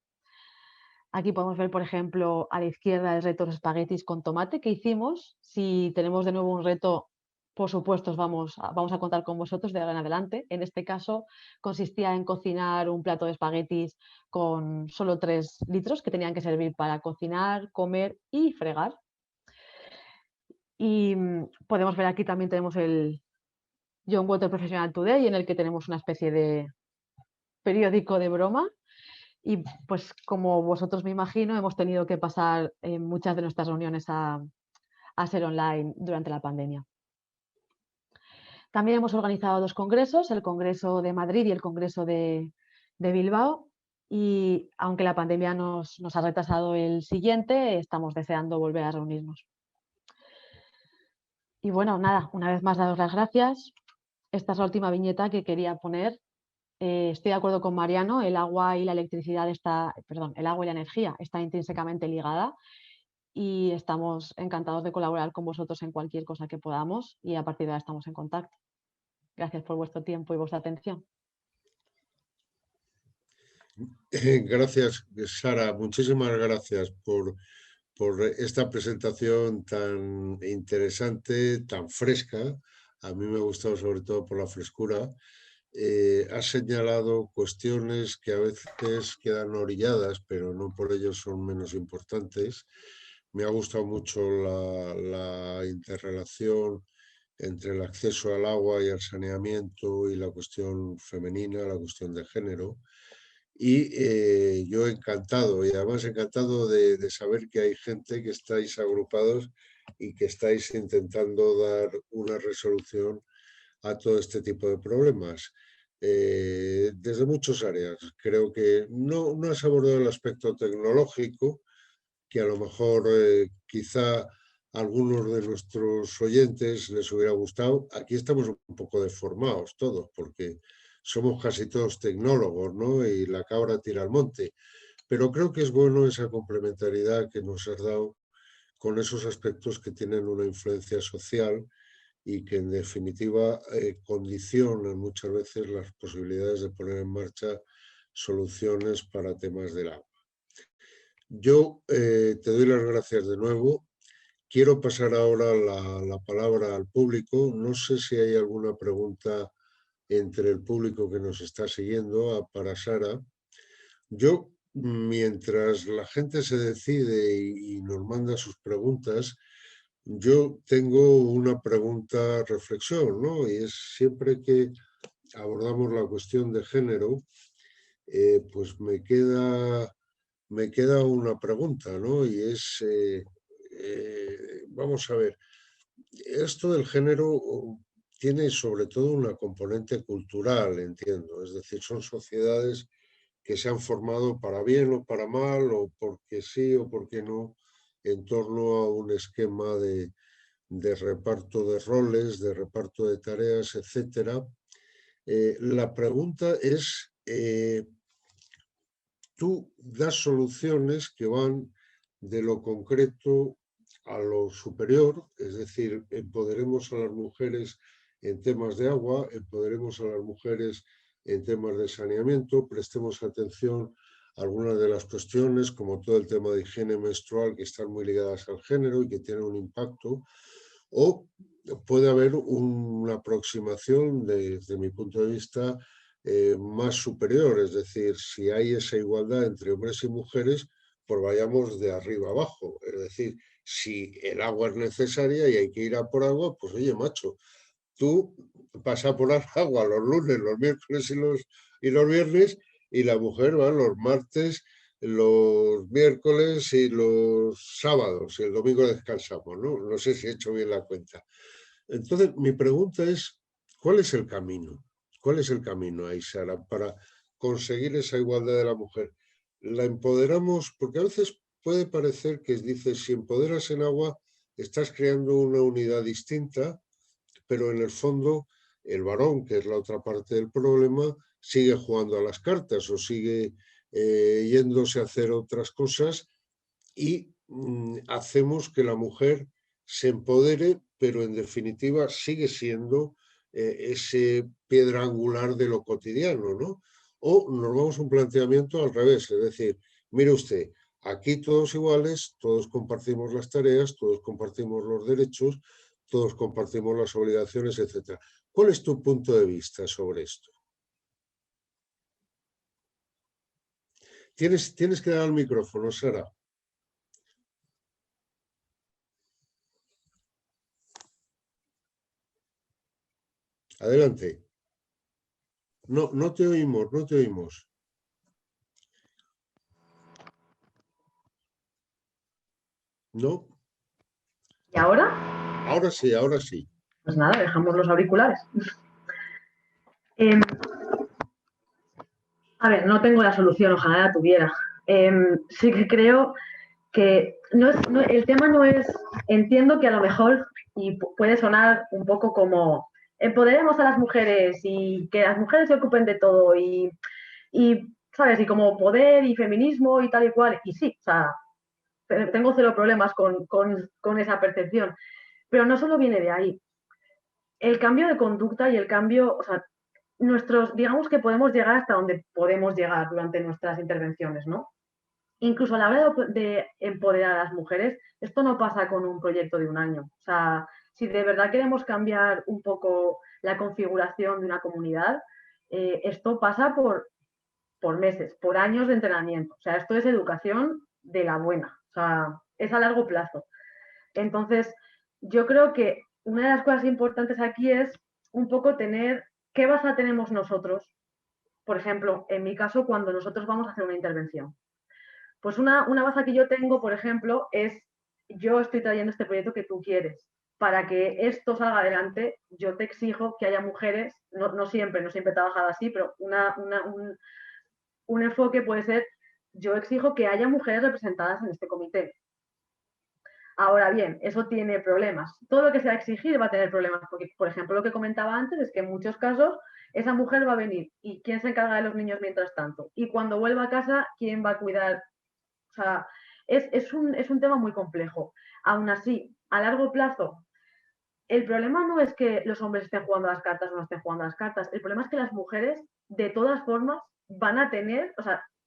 Aquí podemos ver, por ejemplo, a la izquierda el reto de los espaguetis con tomate que hicimos. Si tenemos de nuevo un reto, por supuesto, vamos a contar con vosotros de ahora en adelante. En este caso consistía en cocinar un plato de espaguetis con solo 3 litros que tenían que servir para cocinar, comer y fregar. Y podemos ver aquí también tenemos el John Water Professional Today, en el que tenemos una especie de periódico de broma. Y pues como vosotros me imagino, hemos tenido que pasar muchas de nuestras reuniones a ser online durante la pandemia. También hemos organizado 2 congresos, el Congreso de Madrid y el Congreso de Bilbao. Y aunque la pandemia nos ha retrasado el siguiente, estamos deseando volver a reunirnos. Y bueno, nada, una vez más daros las gracias. Esta es la última viñeta que quería poner. Estoy de acuerdo con Mariano, el agua y la electricidad el agua y la energía está intrínsecamente ligada y estamos encantados de colaborar con vosotros en cualquier cosa que podamos y a partir de ahora estamos en contacto. Gracias por vuestro tiempo y vuestra atención.
Gracias, Sara. Muchísimas gracias por esta presentación tan interesante, tan fresca. A mí me ha gustado sobre todo por la frescura. Has señalado cuestiones que a veces quedan orilladas, pero no por ello son menos importantes. Me ha gustado mucho la interrelación entre el acceso al agua y al saneamiento y la cuestión femenina, la cuestión de género. Y yo encantado, y además encantado de saber que hay gente que estáis agrupados y que estáis intentando dar una resolución a todo este tipo de problemas. Desde muchas áreas. Creo que no has abordado el aspecto tecnológico, que a lo mejor quizá a algunos de nuestros oyentes les hubiera gustado. Aquí estamos un poco deformados todos, porque somos casi todos tecnólogos, ¿no? Y la cabra tira al monte. Pero creo que es bueno esa complementariedad que nos has dado con esos aspectos que tienen una influencia social y que en definitiva condicionan muchas veces las posibilidades de poner en marcha soluciones para temas del agua. Yo te doy las gracias de nuevo quiero pasar ahora la palabra al público. No sé si hay alguna pregunta entre el público que nos está siguiendo para Sara. Yo, mientras la gente se decide y nos manda sus preguntas, yo tengo una pregunta reflexión, ¿no? Y es siempre que abordamos la cuestión de género, pues me queda una pregunta, ¿no? Y es, vamos a ver, esto del género tiene sobre todo una componente cultural, entiendo. Es decir, son sociedades que se han formado para bien o para mal, o porque sí o porque no, en torno a un esquema de reparto de roles, de reparto de tareas, etcétera. La pregunta es, tú das soluciones que van de lo concreto a lo superior, es decir, empoderemos a las mujeres en temas de agua, empoderemos a las mujeres en temas de saneamiento, prestemos atención a algunas de las cuestiones, como todo el tema de higiene menstrual, que están muy ligadas al género y que tienen un impacto, o puede haber una aproximación, desde mi punto de vista, más superior, es decir, si hay esa igualdad entre hombres y mujeres, pues vayamos de arriba abajo, es decir, si el agua es necesaria y hay que ir a por agua, pues oye, macho, tú vas a por agua los lunes, los miércoles y los viernes, y la mujer va los martes, los miércoles y los sábados, y el domingo descansamos, ¿no? No sé si he hecho bien la cuenta. Entonces, mi pregunta es, ¿cuál es el camino? ¿Cuál es el camino ahí, Sara, para conseguir esa igualdad de la mujer? La empoderamos, porque a veces puede parecer que dices, si empoderas en agua, estás creando una unidad distinta, pero en el fondo el varón, que es la otra parte del problema, sigue jugando a las cartas o sigue yéndose a hacer otras cosas y hacemos que la mujer se empodere, pero en definitiva sigue siendo ese piedra angular de lo cotidiano, ¿no? O nos vamos a un planteamiento al revés, es decir, mire usted, aquí todos iguales, todos compartimos las tareas, todos compartimos los derechos, todos compartimos las obligaciones, etcétera. ¿Cuál es tu punto de vista sobre esto? Tienes que dar al micrófono, Sara. Adelante. No, no te oímos, no te oímos. ¿No?
¿Y ahora?
Ahora sí, ahora sí.
Pues nada, dejamos los auriculares. A ver, no tengo la solución, ojalá la tuviera. Sí que creo que el tema no es, entiendo que a lo mejor, y puede sonar un poco como empoderemos a las mujeres y que las mujeres se ocupen de todo ¿sabes? Y como poder y feminismo y tal y cual. Y sí, o sea, tengo cero problemas con esa percepción. Pero no solo viene de ahí. El cambio de conducta y el cambio, o sea, digamos que podemos llegar hasta donde podemos llegar durante nuestras intervenciones, ¿no? Incluso a la hora de empoderar a las mujeres, esto no pasa con un proyecto de un año. O sea, si de verdad queremos cambiar un poco la configuración de una comunidad, esto pasa por meses, por años de entrenamiento. O sea, esto es educación de la buena. O sea, es a largo plazo. Entonces, yo creo que una de las cosas importantes aquí es un poco tener qué base tenemos nosotros. Por ejemplo, en mi caso, cuando nosotros vamos a hacer una intervención. Pues una baza que yo tengo, por ejemplo, es yo estoy trayendo este proyecto que tú quieres. Para que esto salga adelante, yo te exijo que haya mujeres, no siempre trabajado así, pero un enfoque puede ser, yo exijo que haya mujeres representadas en este comité. Ahora bien, eso tiene problemas. Todo lo que sea exigir va a tener problemas, porque, por ejemplo, lo que comentaba antes es que en muchos casos esa mujer va a venir y ¿quién se encarga de los niños mientras tanto? Y cuando vuelva a casa, ¿quién va a cuidar? O sea, es un tema muy complejo. Aún así, a largo plazo, el problema no es que los hombres estén jugando a las cartas o no estén jugando a las cartas. El problema es que las mujeres, de todas formas, van a tener,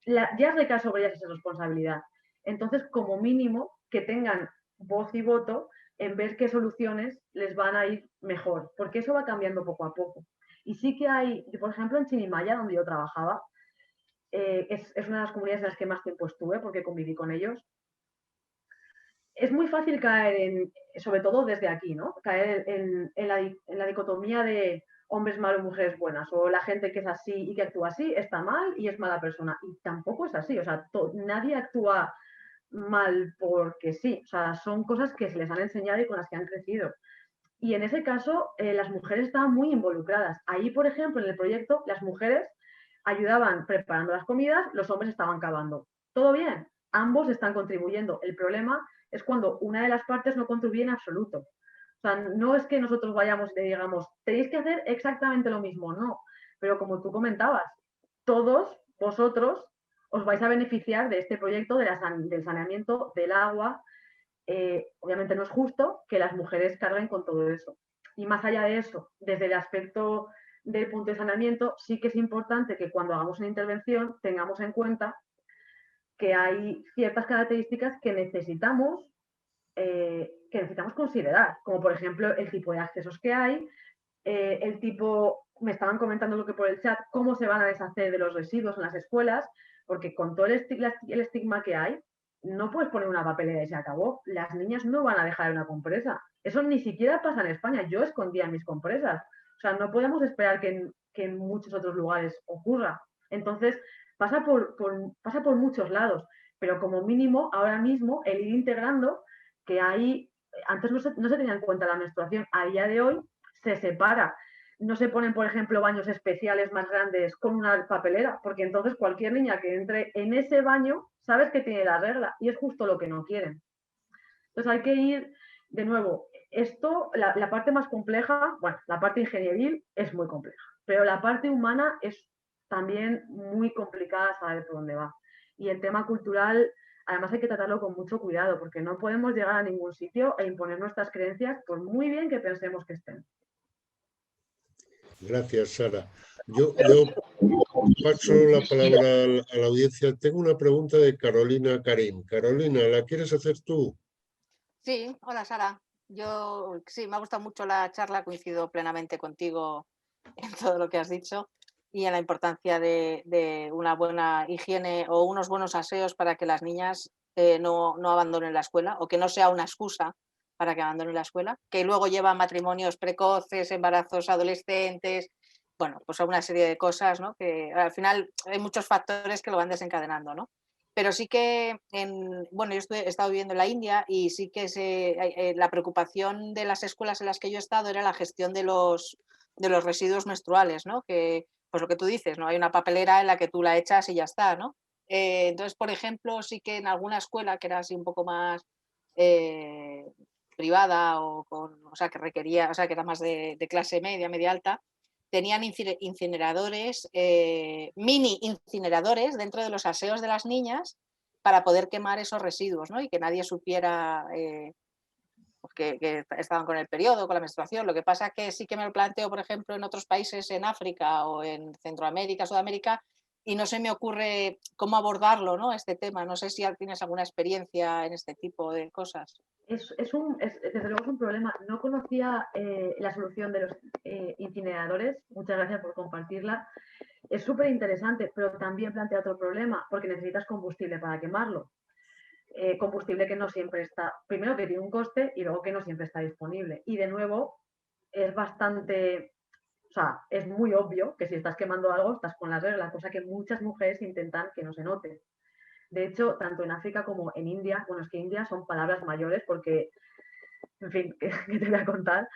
ya recae sobre ellas esa responsabilidad. Entonces, como mínimo, que tengan voz y voto en ver qué soluciones les van a ir mejor, porque eso va cambiando poco a poco. Y sí que hay, por ejemplo, en Chinimaya, donde yo trabajaba, es una de las comunidades en las que más tiempo estuve, porque conviví con ellos. Es muy fácil caer en, sobre todo desde aquí, ¿no? Caer en la dicotomía de hombres malos, mujeres buenas, o la gente que es así y que actúa así está mal y es mala persona. Y tampoco es así, o sea, nadie actúa mal porque sí, o sea, son cosas que se les han enseñado y con las que han crecido. Y en ese caso, las mujeres estaban muy involucradas. Ahí, por ejemplo, en el proyecto, las mujeres ayudaban preparando las comidas, los hombres estaban cavando. Todo bien, ambos están contribuyendo. El problema es cuando una de las partes no contribuye en absoluto. O sea, no es que nosotros vayamos y le digamos, tenéis que hacer exactamente lo mismo, no. Pero como tú comentabas, todos vosotros os vais a beneficiar de este proyecto del saneamiento del agua. Obviamente no es justo que las mujeres carguen con todo eso. Y más allá de eso, desde el aspecto del punto de saneamiento, sí que es importante que cuando hagamos una intervención tengamos en cuenta que hay ciertas características que necesitamos considerar, como por ejemplo el tipo de accesos que hay, el tipo, me estaban comentando lo que por el chat, cómo se van a deshacer de los residuos en las escuelas, porque con todo el estigma que hay, no puedes poner una papelera y se acabó. Las niñas no van a dejar una compresa. Eso ni siquiera pasa en España. Yo escondía mis compresas. O sea, no podemos esperar que en muchos otros lugares ocurra. Entonces, pasa por muchos lados. Pero como mínimo, ahora mismo, el ir integrando que hay, antes no se tenía en cuenta la menstruación, a día de hoy se separa. No se ponen, por ejemplo, baños especiales más grandes con una papelera, porque entonces cualquier niña que entre en ese baño sabes que tiene la regla y es justo lo que no quieren. Entonces hay que ir, de nuevo, esto, la parte más compleja, bueno, la parte ingenieril es muy compleja, pero la parte humana es también muy complicada saber por dónde va. Y el tema cultural, además hay que tratarlo con mucho cuidado, porque no podemos llegar a ningún sitio e imponer nuestras creencias por muy bien que pensemos que estén.
Gracias, Sara. Yo paso la palabra a la audiencia. Tengo una pregunta de Carolina Karim. Carolina, ¿la quieres hacer tú?
Sí, hola Sara. Yo sí, me ha gustado mucho la charla, coincido plenamente contigo en todo lo que has dicho y en la importancia de una buena higiene o unos buenos aseos para que las niñas no abandonen la escuela o que no sea una excusa para que abandonen la escuela, que luego lleva a matrimonios precoces, embarazos adolescentes, bueno, pues a una serie de cosas, ¿no? Que al final hay muchos factores que lo van desencadenando, ¿no? Pero sí que, bueno, yo he estado viviendo en la India y sí que la preocupación de las escuelas en las que yo he estado era la gestión de los residuos menstruales, ¿no? Que, pues lo que tú dices, ¿no? Hay una papelera en la que tú la echas y ya está, ¿no? Entonces, por ejemplo, sí que en alguna escuela que era así un poco más privada o sea, que requería, o sea, que era más de clase media, media alta, tenían incineradores, mini incineradores dentro de los aseos de las niñas para poder quemar esos residuos, ¿no? Y que nadie supiera que estaban con el periodo, con la menstruación. Lo que pasa es que sí que me lo planteo, por ejemplo, en otros países, en África o en Centroamérica, Sudamérica, y no se me ocurre cómo abordarlo, ¿no? Este tema. No sé si tienes alguna experiencia en este tipo de cosas.
Desde luego es un problema. No conocía la solución de los incineradores. Muchas gracias por compartirla. Es súper interesante, pero también plantea otro problema, porque necesitas combustible para quemarlo. Combustible que no siempre está, primero que tiene un coste y luego que no siempre está disponible. Y de nuevo, es bastante, o sea, es muy obvio que si estás quemando algo, estás con las reglas, cosa que muchas mujeres intentan que no se note. De hecho, tanto en África como en India, bueno, es que India son palabras mayores porque, en fin, ¿qué te voy a contar?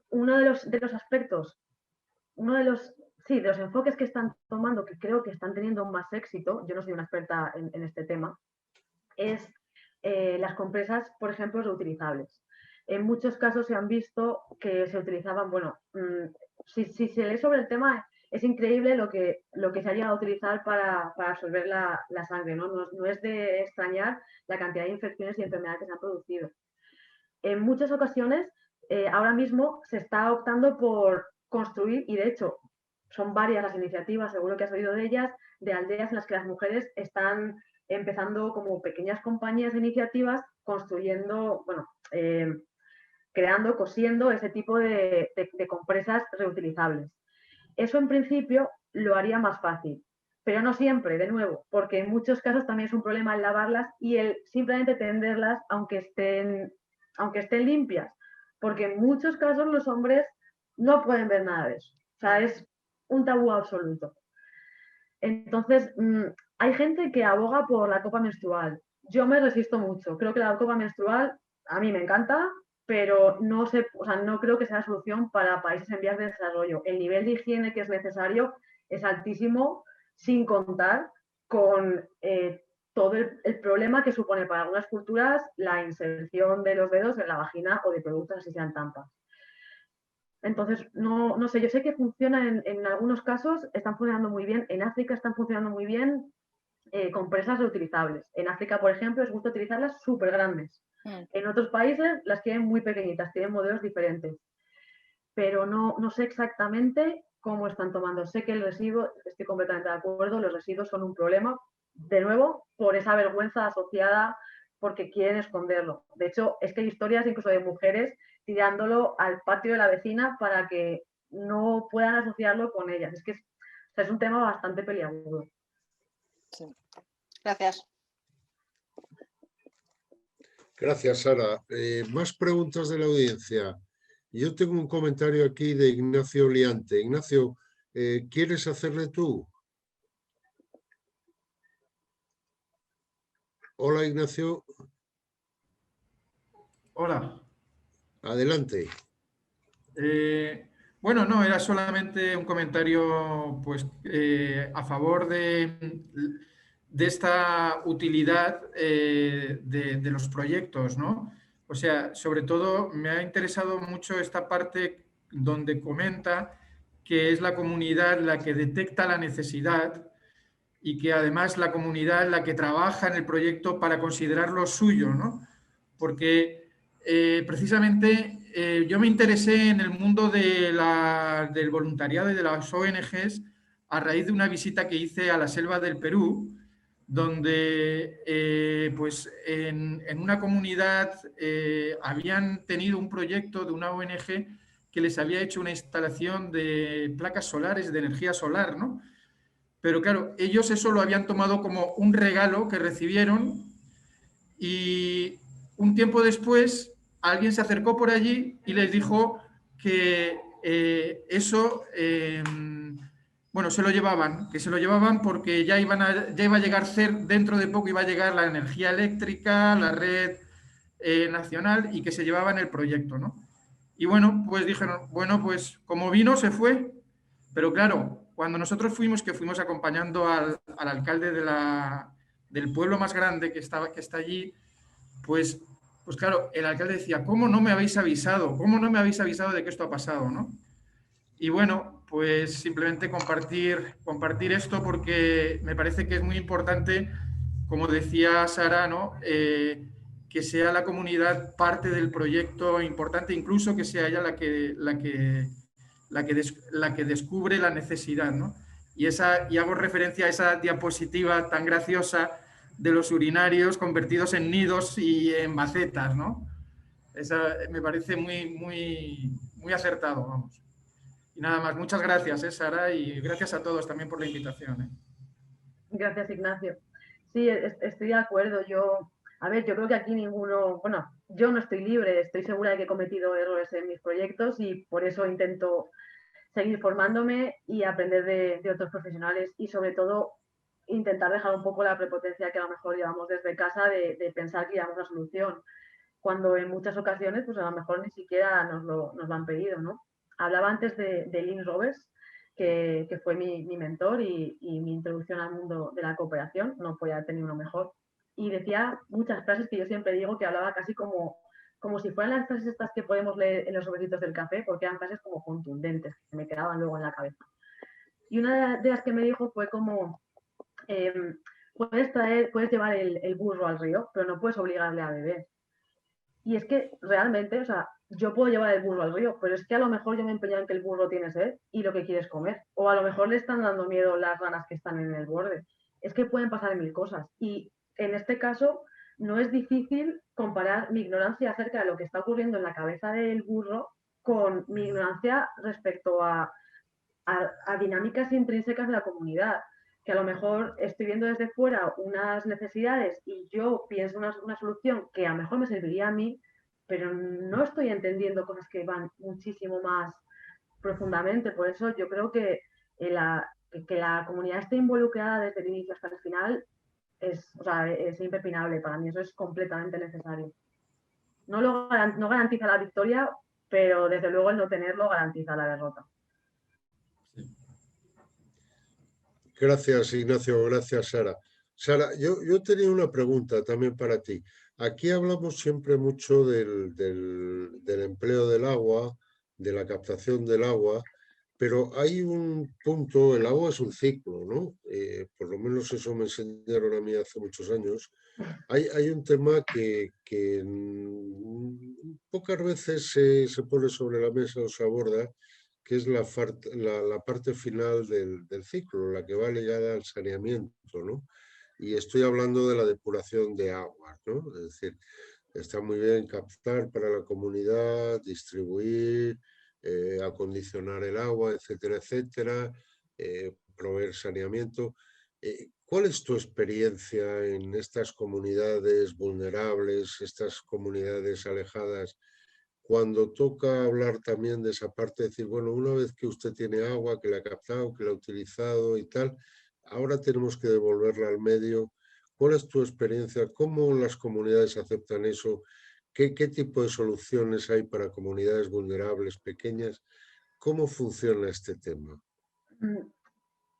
Uno de los aspectos, uno de los, sí, de los enfoques que están tomando, que creo que están teniendo más éxito, yo no soy una experta en este tema, es las compresas, por ejemplo, reutilizables. En muchos casos se han visto que se utilizaban, bueno, si se lee sobre el tema, es increíble lo que se ha llegado a utilizar para absorber la sangre, ¿no? No es de extrañar la cantidad de infecciones y enfermedades que se han producido. En muchas ocasiones, ahora mismo se está optando por construir, y de hecho son varias las iniciativas, seguro que has oído de ellas, de aldeas en las que las mujeres están empezando como pequeñas compañías de iniciativas construyendo, bueno, creando, cosiendo ese tipo de compresas reutilizables. Eso en principio lo haría más fácil, pero no siempre, de nuevo, porque en muchos casos también es un problema el lavarlas y el simplemente tenderlas aunque estén limpias, porque en muchos casos los hombres no pueden ver nada de eso. O sea, es un tabú absoluto. Entonces, hay gente que aboga por la copa menstrual. Yo me resisto mucho. Creo que la copa menstrual a mí me encanta, pero no sé, o sea, no creo que sea la solución para países en vías de desarrollo. El nivel de higiene que es necesario es altísimo, sin contar con todo el problema que supone para algunas culturas la inserción de los dedos en la vagina o de productos así sean tampas. Entonces, no sé, yo sé que funciona en algunos casos, están funcionando muy bien. En África están funcionando muy bien compresas reutilizables. En África, por ejemplo, les gusta utilizarlas súper grandes. En otros países las quieren muy pequeñitas, tienen modelos diferentes. Pero no sé exactamente cómo están tomando. Sé que el residuo, estoy completamente de acuerdo, los residuos son un problema, de nuevo, por esa vergüenza asociada, porque quieren esconderlo. De hecho, es que hay historias incluso de mujeres tirándolo al patio de la vecina para que no puedan asociarlo con ellas. Es que es un tema bastante peliagudo.
Sí. Gracias.
Gracias, Sara. Más preguntas de la audiencia. Yo tengo un comentario aquí de Ignacio Liante. Ignacio, ¿quieres hacerle tú? Hola, Ignacio.
Hola.
Adelante.
Bueno, no, era solamente un comentario pues, a favor de esta utilidad de los proyectos, ¿no? O sea, sobre todo me ha interesado mucho esta parte donde comenta que es la comunidad la que detecta la necesidad y que además la comunidad es la que trabaja en el proyecto para considerarlo suyo, ¿no? Porque precisamente yo me interesé en el mundo del voluntariado y de las ONGs a raíz de una visita que hice a la selva del Perú, donde pues en una comunidad habían tenido un proyecto de una ONG que les había hecho una instalación de placas solares, de energía solar, ¿no? Pero claro, ellos eso lo habían tomado como un regalo que recibieron y un tiempo después alguien se acercó por allí y les dijo que eso, bueno, se lo llevaban porque ya iba a llegar dentro de poco iba a llegar la energía eléctrica, la red nacional y que se llevaban el proyecto, ¿no? Y bueno, pues dijeron, bueno, pues como vino se fue, pero claro, cuando nosotros fuimos, que fuimos acompañando al alcalde del pueblo más grande que está allí, pues claro, el alcalde decía, ¿cómo no me habéis avisado? ¿Cómo no me habéis avisado de que esto ha pasado, ¿no? Y bueno, pues simplemente compartir esto porque me parece que es muy importante, como decía Sara, ¿no? Que sea la comunidad parte del proyecto importante, incluso que sea ella la que descubre la necesidad, ¿no? Y hago referencia a esa diapositiva tan graciosa de los urinarios convertidos en nidos y en macetas, ¿no? Esa me parece muy acertado, vamos. Y nada más, muchas gracias, Sara, y gracias a todos también por la invitación.
Gracias, Ignacio. Sí, estoy de acuerdo. Yo creo que aquí ninguno, bueno, yo no estoy libre, estoy segura de que he cometido errores en mis proyectos y por eso intento seguir formándome y aprender de otros profesionales y sobre todo intentar dejar un poco la prepotencia que a lo mejor llevamos desde casa de pensar que llevamos la solución, cuando en muchas ocasiones pues a lo mejor ni siquiera nos lo han pedido, ¿no? Hablaba antes de Lynn Roberts, que fue mi mentor y mi introducción al mundo de la cooperación, no podía tener uno mejor. Y decía muchas frases que yo siempre digo que hablaba casi como si fueran las frases estas que podemos leer en los sobrecitos del café, porque eran frases como contundentes, que me quedaban luego en la cabeza. Y una de las que me dijo fue como, puedes llevar el burro al río, pero no puedes obligarle a beber. Y es que realmente, o sea, yo puedo llevar el burro al río, pero es que a lo mejor yo me empeño en que el burro tiene sed y lo que quiere es comer. O a lo mejor le están dando miedo las ranas que están en el borde. Es que pueden pasar mil cosas. Y en este caso, no es difícil comparar mi ignorancia acerca de lo que está ocurriendo en la cabeza del burro con mi ignorancia respecto a dinámicas intrínsecas de la comunidad, que a lo mejor estoy viendo desde fuera unas necesidades y yo pienso una solución que a lo mejor me serviría a mí, pero no estoy entendiendo cosas que van muchísimo más profundamente. Por eso yo creo que la comunidad esté involucrada desde el inicio hasta el final es impepinable. Para mí eso es completamente necesario. No garantiza la victoria, pero desde luego el no tenerlo garantiza la derrota.
Gracias, Ignacio. Gracias, Sara. Sara, yo tenía una pregunta también para ti. Aquí hablamos siempre mucho del empleo del agua, de la captación del agua, pero hay un punto, el agua es un ciclo, ¿no? Por lo menos eso me enseñaron a mí hace muchos años. Hay un tema que pocas veces se pone sobre la mesa o se aborda, que es la parte final del ciclo, la que va ligada al saneamiento, ¿no? Y estoy hablando de la depuración de aguas, ¿no? Es decir, está muy bien captar para la comunidad, distribuir, acondicionar el agua, etcétera, etcétera, proveer saneamiento. ¿Cuál es tu experiencia en estas comunidades vulnerables, estas comunidades alejadas, cuando toca hablar también de esa parte, decir, bueno, una vez que usted tiene agua, que la ha captado, que la ha utilizado y tal, ahora tenemos que devolverla al medio? ¿Cuál es tu experiencia? ¿Cómo las comunidades aceptan eso? ¿Qué tipo de soluciones hay para comunidades vulnerables, pequeñas? ¿Cómo funciona este tema?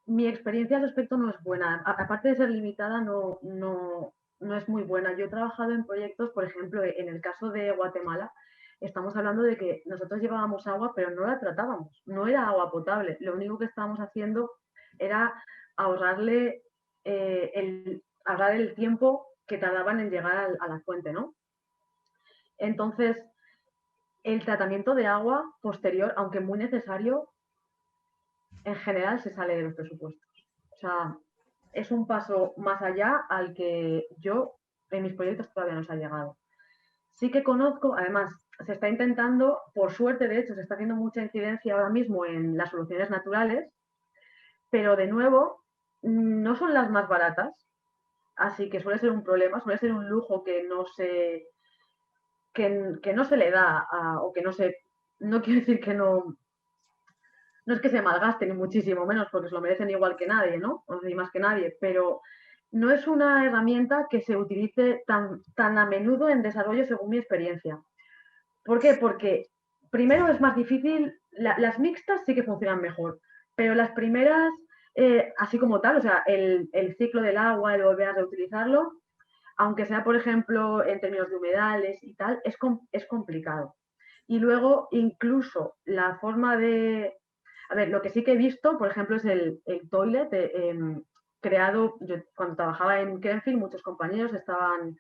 Mi experiencia al respecto no es buena. Aparte de ser limitada, no es muy buena. Yo he trabajado en proyectos, por ejemplo, en el caso de Guatemala, estamos hablando de que nosotros llevábamos agua, pero no la tratábamos. No era agua potable. Lo único que estábamos haciendo era ahorrar el tiempo que tardaban en llegar a la fuente, ¿no? Entonces, el tratamiento de agua posterior, aunque muy necesario, en general se sale de los presupuestos. O sea, es un paso más allá al que yo en mis proyectos todavía no se ha llegado. Sí que conozco, además, se está intentando, por suerte, de hecho, se está haciendo mucha incidencia ahora mismo en las soluciones naturales, pero de nuevo, no son las más baratas, así que suele ser un problema, suele ser un lujo que no se le da, o que no quiero decir que no es que se malgasten, ni muchísimo menos, porque se lo merecen igual que nadie, ¿no? O sea, más que nadie, pero no es una herramienta que se utilice tan a menudo en desarrollo según mi experiencia. ¿Por qué? Porque primero es más difícil, las mixtas sí que funcionan mejor, pero las primeras, así como tal, o sea, el ciclo del agua, el volver a reutilizarlo, aunque sea, por ejemplo, en términos de humedales y tal, es complicado. Y luego, incluso la forma de... A ver, lo que sí que he visto, por ejemplo, es el toilet creado. Yo, cuando trabajaba en Crenfield, muchos compañeros estaban,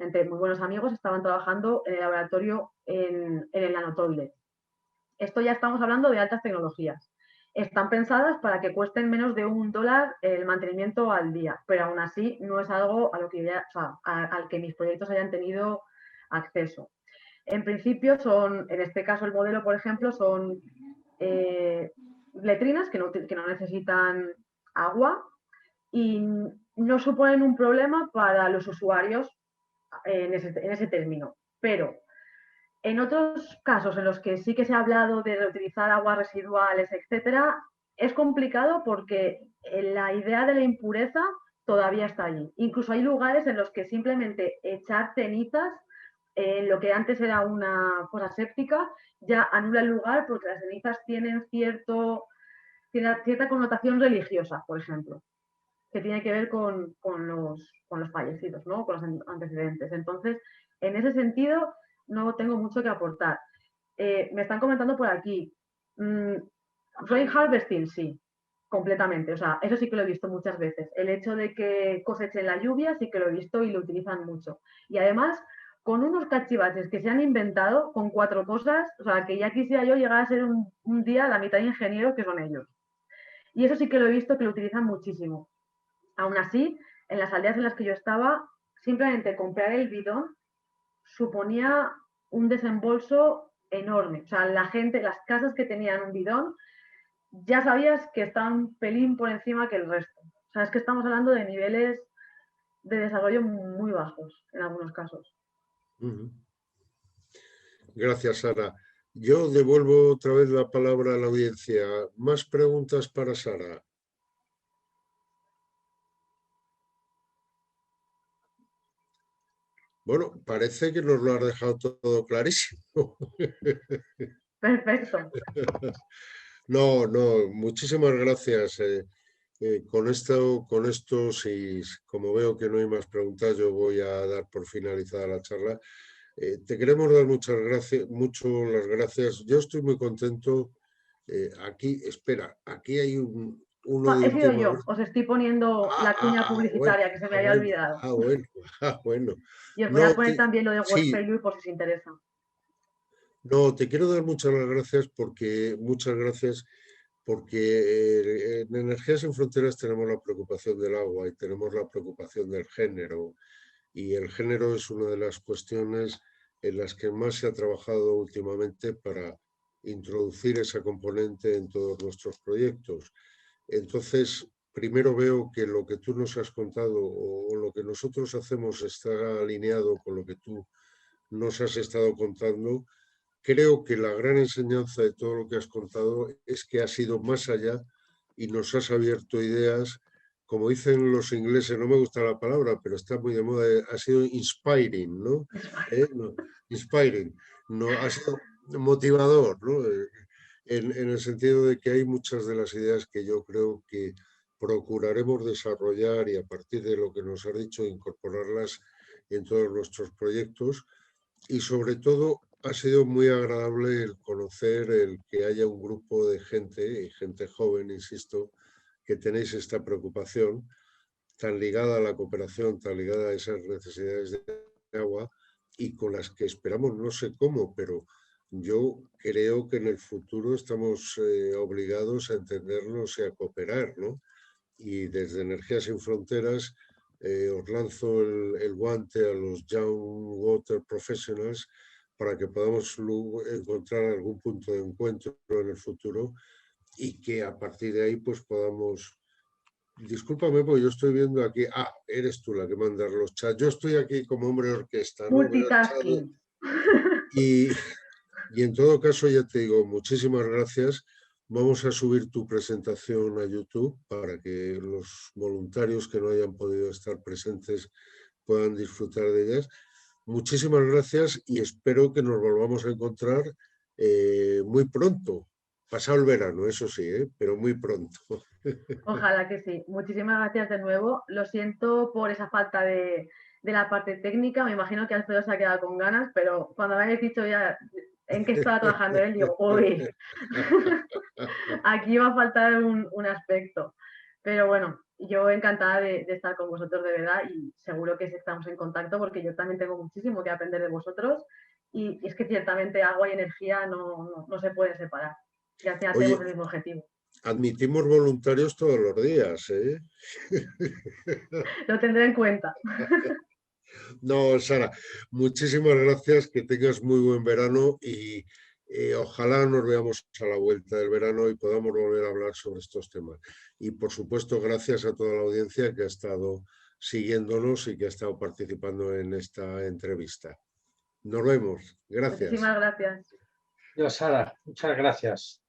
entre muy buenos amigos, estaban trabajando en el laboratorio en el nanotoilet. Esto ya estamos hablando de altas tecnologías. Están pensadas para que cuesten menos de $1 el mantenimiento al día, pero aún así no es algo a lo que al que mis proyectos hayan tenido acceso. En principio en este caso el modelo, por ejemplo, son letrinas que no necesitan agua y no suponen un problema para los usuarios en ese término. Pero en otros casos en los que sí que se ha hablado de reutilizar aguas residuales, etcétera, es complicado porque la idea de la impureza todavía está allí. Incluso hay lugares en los que simplemente echar cenizas en lo que antes era una fosa séptica ya anula el lugar porque las cenizas tienen cierta connotación religiosa, por ejemplo, que tiene que ver con los fallecidos, ¿no? Con los antecedentes. Entonces, en ese sentido, no tengo mucho que aportar. Me están comentando por aquí. Rain harvesting, sí, completamente. O sea, eso sí que lo he visto muchas veces. El hecho de que cosechen la lluvia sí que lo he visto y lo utilizan mucho. Y además, con unos cachivaches que se han inventado con 4 cosas, o sea, que ya quisiera yo llegar a ser un día la mitad de ingenieros que son ellos. Y eso sí que lo he visto que lo utilizan muchísimo. Aún así, en las aldeas en las que yo estaba, simplemente comprar el bidón suponía un desembolso enorme. O sea, la gente, las casas que tenían un bidón, ya sabías que estaban un pelín por encima que el resto. O sea, es que estamos hablando de niveles de desarrollo muy bajos en algunos casos.
Gracias, Sara. Yo devuelvo otra vez la palabra a la audiencia. ¿Más preguntas para Sara? Bueno, parece que nos lo has dejado todo clarísimo.
Perfecto.
No, muchísimas gracias. Con esto, si como veo que no hay más preguntas, yo voy a dar por finalizada la charla. Te queremos dar mucho las gracias. Yo estoy muy contento. Aquí, espera, aquí hay uno de
He sido
última
yo,
hora.
os estoy poniendo la cuña publicitaria que se me había olvidado.
Bueno.
Y os voy a poner también lo de World
Sí.
Failure por si os interesa.
No, te quiero dar muchas gracias porque en Energías Sin Fronteras tenemos la preocupación del agua y tenemos la preocupación del género. Y el género es una de las cuestiones en las que más se ha trabajado últimamente para introducir esa componente en todos nuestros proyectos. Entonces, primero veo que lo que tú nos has contado o lo que nosotros hacemos está alineado con lo que tú nos has estado contando. Creo que la gran enseñanza de todo lo que has contado es que has ido más allá y nos has abierto ideas. Como dicen los ingleses, no me gusta la palabra, pero está muy de moda, ha sido inspiring, ¿no? Inspiring, no, ha sido motivador, ¿no? En el sentido de que hay muchas de las ideas que yo creo que procuraremos desarrollar y a partir de lo que nos has dicho, incorporarlas en todos nuestros proyectos. Y sobre todo ha sido muy agradable el conocer el que haya un grupo de gente, y gente joven, insisto, que tenéis esta preocupación tan ligada a la cooperación, tan ligada a esas necesidades de agua y con las que esperamos, no sé cómo, pero yo creo que en el futuro estamos obligados a entendernos y a cooperar, ¿no? Y desde Energías Sin Fronteras os lanzo el guante a los Young Water Professionals para que podamos encontrar algún punto de encuentro en el futuro y que a partir de ahí pues podamos... Discúlpame porque yo estoy viendo aquí... eres tú la que mandas los chats. Yo estoy aquí como hombre de orquesta, ¿no?
Multitasking.
Y en todo caso, ya te digo, muchísimas gracias. Vamos a subir tu presentación a YouTube para que los voluntarios que no hayan podido estar presentes puedan disfrutar de ellas. Muchísimas gracias y espero que nos volvamos a encontrar muy pronto. Pasado el verano, eso sí, pero muy pronto.
Ojalá que sí. Muchísimas gracias de nuevo. Lo siento por esa falta de la parte técnica. Me imagino que Alfredo se ha quedado con ganas, pero cuando me habéis dicho ya en qué estaba trabajando él, digo, uy, aquí va a faltar un aspecto. Pero bueno, yo encantada de estar con vosotros de verdad y seguro que estamos en contacto porque yo también tengo muchísimo que aprender de vosotros y es que ciertamente agua y energía no se pueden separar. Y al final tenemos el mismo objetivo.
Admitimos voluntarios todos los días, ¿eh?
Lo tendré en cuenta.
No, Sara, muchísimas gracias, que tengas muy buen verano y ojalá nos veamos a la vuelta del verano y podamos volver a hablar sobre estos temas. Y por supuesto, gracias a toda la audiencia que ha estado siguiéndonos y que ha estado participando en esta entrevista. Nos vemos. Gracias.
Muchísimas gracias.
Yo, Sara, muchas gracias.